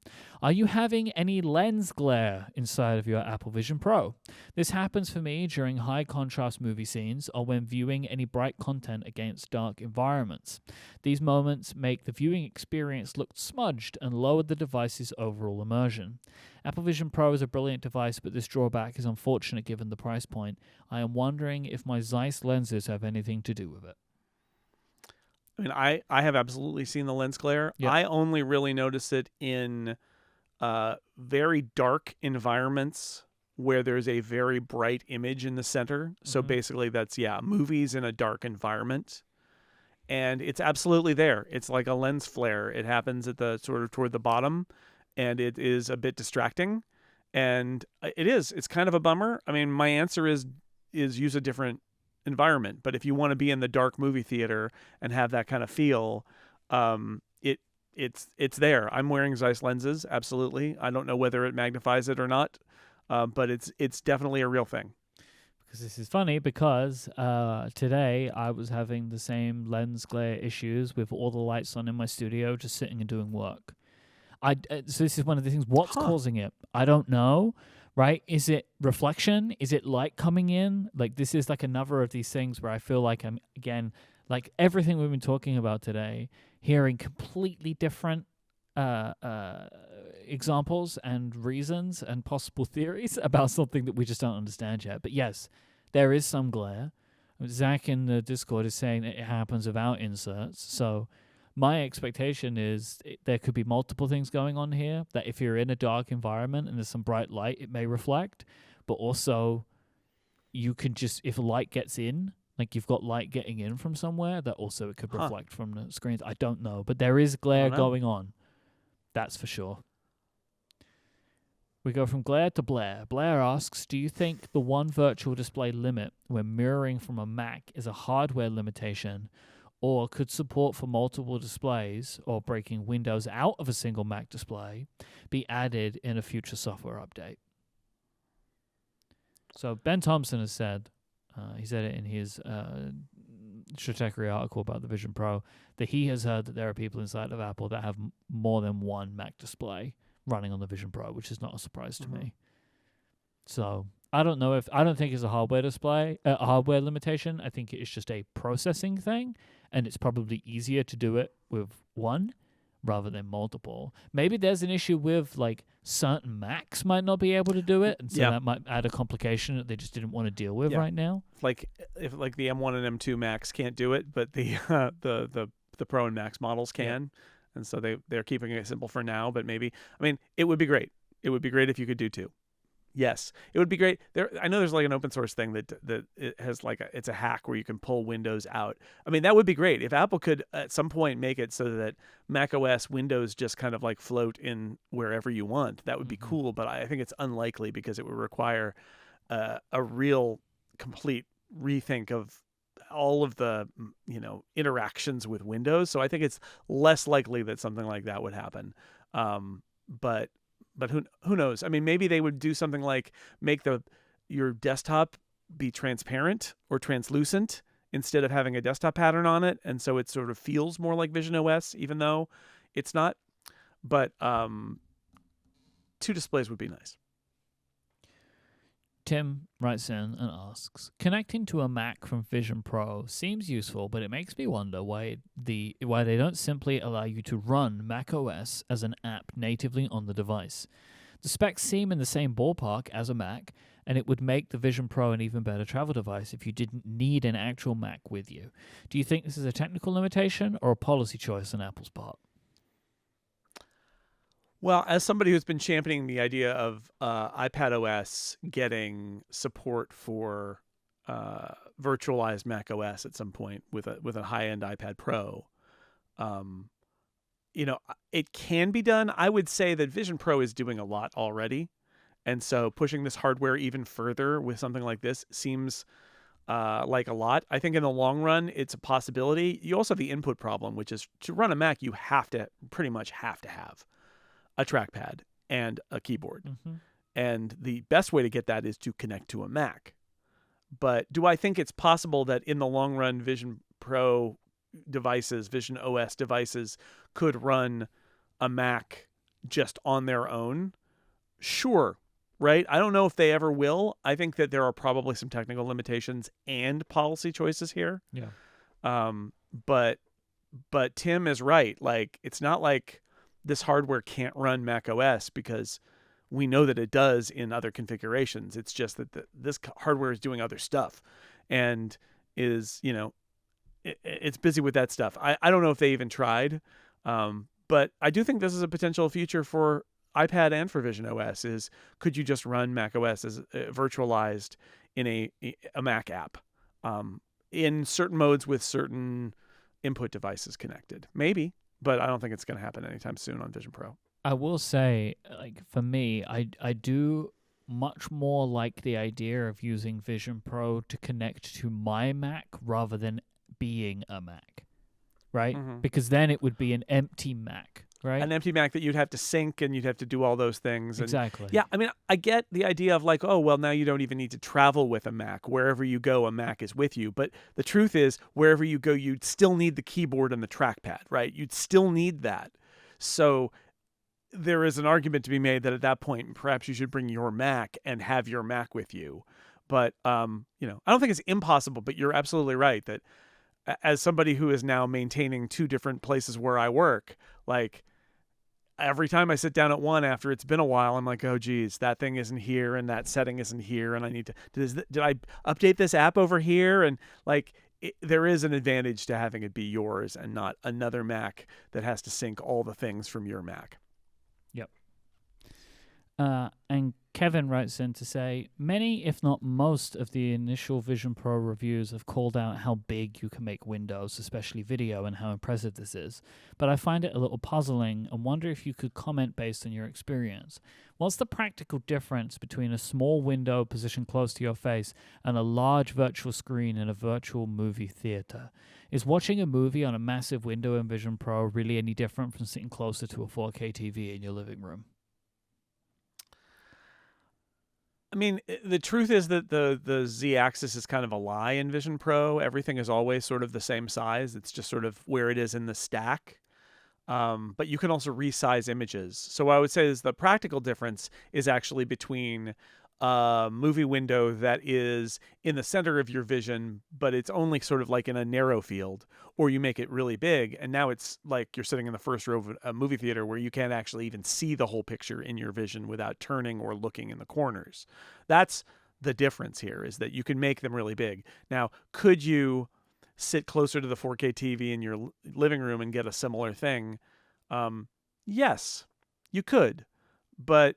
Are you having any lens glare inside of your Apple Vision Pro? This happens for me during high contrast movie scenes or when viewing any bright content against dark environments. These moments make the viewing experience look smudged and lower the device's overall immersion. Apple Vision Pro is a brilliant device, but this drawback is unfortunate given the price point. I am wondering if my Zeiss lenses have anything to do with it. I mean, I have absolutely seen the lens glare. Yep. I only really notice it in very dark environments where there's a very bright image in the center. Mm-hmm. So basically that's, movies in a dark environment. And it's absolutely there. It's like a lens flare. It happens at the sort of toward the bottom, and it is a bit distracting. And it's kind of a bummer. I mean, my answer is use a different environment, but if you want to be in the dark movie theater and have that kind of feel, it's there. I'm wearing Zeiss lenses, absolutely. I don't know whether it magnifies it or not, but it's definitely a real thing. Because this is funny because today I was having the same lens glare issues with all the lights on in my studio, just sitting and doing work. So this is one of the things. What's causing it? I don't know. Right? Is it reflection? Is it light coming in? Like, this is like another of these things where I feel like I'm, again, like everything we've been talking about today, hearing completely different examples and reasons and possible theories about something that we just don't understand yet. But yes, there is some glare. Zach in the Discord is saying that it happens without inserts. So my expectation is there could be multiple things going on here, that if you're in a dark environment and there's some bright light, it may reflect. But also, you can just, if light gets in, like you've got light getting in from somewhere, that also it could reflect from the screens. I don't know. But there is glare going on. That's for sure. We go from glare to Blair. Blair asks, do you think the one virtual display limit when mirroring from a Mac is a hardware limitation, or could support for multiple displays or breaking windows out of a single Mac display be added in a future software update? So Ben Thompson has said, he said it in his Stratechery article about the Vision Pro, that he has heard that there are people inside of Apple that have more than one Mac display running on the Vision Pro, which is not a surprise to me. So I don't think it's a hardware limitation. I think it's just a processing thing, and it's probably easier to do it with one rather than multiple. Maybe there's an issue with like certain Macs might not be able to do it, and so that might add a complication that they just didn't want to deal with right now. Like if the M1 and M2 Macs can't do it, but the the Pro and Max models can, and so they're keeping it simple for now. But maybe, I mean, it would be great. It would be great if you could do two. Yes, it would be great. I know there's like an open source thing that it has like it's a hack where you can pull Windows out. I mean, that would be great if Apple could at some point make it so that Mac OS Windows just kind of like float in wherever you want. That would be cool, but I think it's unlikely because it would require a real complete rethink of all of the interactions with Windows. So I think it's less likely that something like that would happen. But who knows? I mean, maybe they would do something like make your desktop be transparent or translucent instead of having a desktop pattern on it, and so it sort of feels more like visionOS, even though it's not. But two displays would be nice. Tim writes in and asks, connecting to a Mac from Vision Pro seems useful, but it makes me wonder why they don't simply allow you to run Mac OS as an app natively on the device. The specs seem in the same ballpark as a Mac, and it would make the Vision Pro an even better travel device if you didn't need an actual Mac with you. Do you think this is a technical limitation or a policy choice on Apple's part? Well, as somebody who's been championing the idea of iPadOS getting support for virtualized Mac OS at some point with a high-end iPad Pro, it can be done. I would say that Vision Pro is doing a lot already, and so pushing this hardware even further with something like this seems like a lot. I think in the long run, it's a possibility. You also have the input problem, which is to run a Mac, you pretty much have to have a trackpad and a keyboard. And the best way to get that is to connect to a Mac. But do I think it's possible that in the long run, Vision Pro devices, Vision OS devices could run a Mac just on their own? Sure, right? I don't know if they ever will. I think that there are probably some technical limitations and policy choices here. Yeah. But Tim is right. Like, it's not like this hardware can't run Mac OS because we know that it does in other configurations. It's just that this hardware is doing other stuff and is, it's busy with that stuff. I don't know if they even tried, but I do think this is a potential future for iPad and for visionOS is could you just run Mac OS as virtualized in a Mac app in certain modes with certain input devices connected? Maybe. But I don't think it's going to happen anytime soon on Vision Pro. I will say, like, for me, I do much more like the idea of using Vision Pro to connect to my Mac rather than being a Mac, right? Because then it would be an empty Mac, right? An empty Mac that you'd have to sync and you'd have to do all those things. Exactly. Yeah, I mean, I get the idea of like, oh, well, now you don't even need to travel with a Mac. Wherever you go, a Mac is with you. But the truth is, wherever you go, you'd still need the keyboard and the trackpad, right? You'd still need that. So there is an argument to be made that at that point, perhaps you should bring your Mac and have your Mac with you. But, I don't think it's impossible, but you're absolutely right that as somebody who is now maintaining two different places where I work, like, every time I sit down at one after it's been a while, I'm like, oh, geez, that thing isn't here and that setting isn't here. And I need to, did I update this app over here? And like, there is an advantage to having it be yours and not another Mac that has to sync all the things from your Mac. Yep. And Kevin writes in to say, many, if not most, of the initial Vision Pro reviews have called out how big you can make windows, especially video, and how impressive this is. But I find it a little puzzling and wonder if you could comment based on your experience. What's the practical difference between a small window positioned close to your face and a large virtual screen in a virtual movie theater? Is watching a movie on a massive window in Vision Pro really any different from sitting closer to a 4K TV in your living room? I mean, the truth is that the Z-axis is kind of a lie in Vision Pro. Everything is always sort of the same size. It's just sort of where it is in the stack. But you can also resize images. So what I would say is the practical difference is actually between a movie window that is in the center of your vision, but it's only sort of like in a narrow field, or you make it really big, and now it's like you're sitting in the first row of a movie theater where you can't actually even see the whole picture in your vision without turning or looking in the corners. That's the difference here, is that you can make them really big. Now, could you sit closer to the 4K TV in your living room and get a similar thing? Yes, you could, but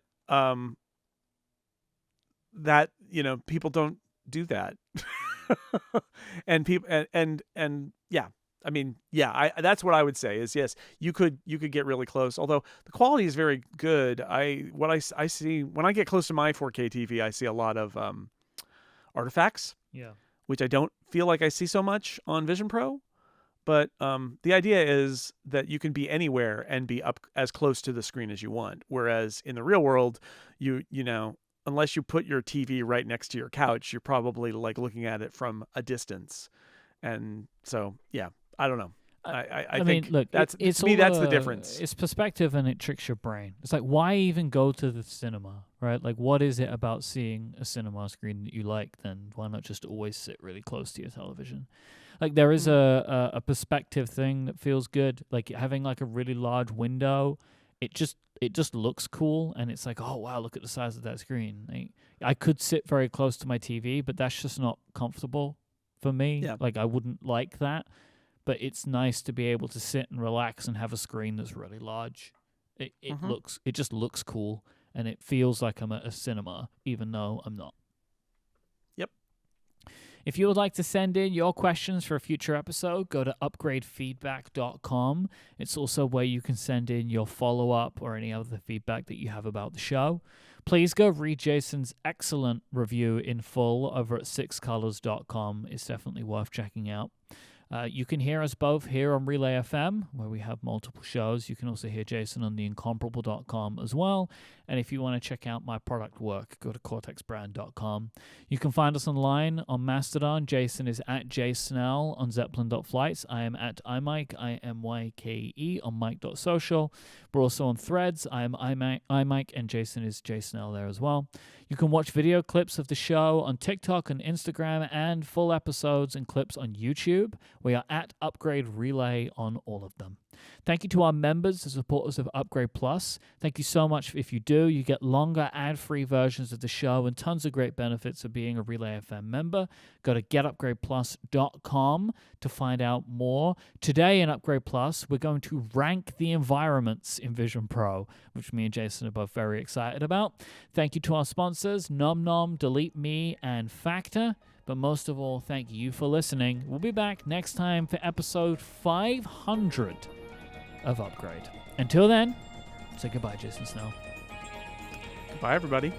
that, people don't do that. And people and yeah, I mean, yeah, that's what I would say is, yes, you could get really close, although the quality is very good. What I see when I get close to my 4K TV, I see a lot of artifacts, which I don't feel like I see so much on Vision Pro. But the idea is that you can be anywhere and be up as close to the screen as you want, whereas in the real world, you know, unless you put your TV right next to your couch, you're probably like looking at it from a distance. And so, yeah, I don't know. I think mean, look, that's it's to me, that's the difference. It's perspective, and it tricks your brain. It's like, why even go to the cinema, right? Like, what is it about seeing a cinema screen that you like? Then why not just always sit really close to your television? Like, there is a perspective thing that feels good. Like having like a really large window, it just looks cool, and it's like, oh wow, look at the size of that screen. Like, I could sit very close to my TV, but that's just not comfortable for me. Yeah. Like, I wouldn't like that. But it's nice to be able to sit and relax and have a screen that's really large. It just looks cool, and it feels like I'm at a cinema, even though I'm not. Yep. If you would like to send in your questions for a future episode, go to upgradefeedback.com. It's also where you can send in your follow-up or any other feedback that you have about the show. Please go read Jason's excellent review in full over at sixcolors.com. It's definitely worth checking out. You can hear us both here on Relay FM, where we have multiple shows. You can also hear Jason on theincomparable.com as well. And if you want to check out my product work, go to cortexbrand.com. You can find us online on Mastodon. Jason is at jsnell on zeppelin.flights. I am at imike, IMYKE, on mike.social. We're also on Threads. I am imike, and Jason is jsnell there as well. You can watch video clips of the show on TikTok and Instagram, and full episodes and clips on YouTube. We are at Upgrade Relay on all of them. Thank you to our members, the supporters of Upgrade Plus. Thank you so much. If you do, you get longer ad-free versions of the show and tons of great benefits of being a Relay FM member. Go to getupgradeplus.com to find out more. Today in Upgrade Plus, we're going to rank the environments in Vision Pro, which me and Jason are both very excited about. Thank you to our sponsors, Nom Nom, Delete Me, and Factor. But most of all, thank you for listening. We'll be back next time for episode 500 of Upgrade. Until then, say goodbye, Jason Snell. Bye, everybody.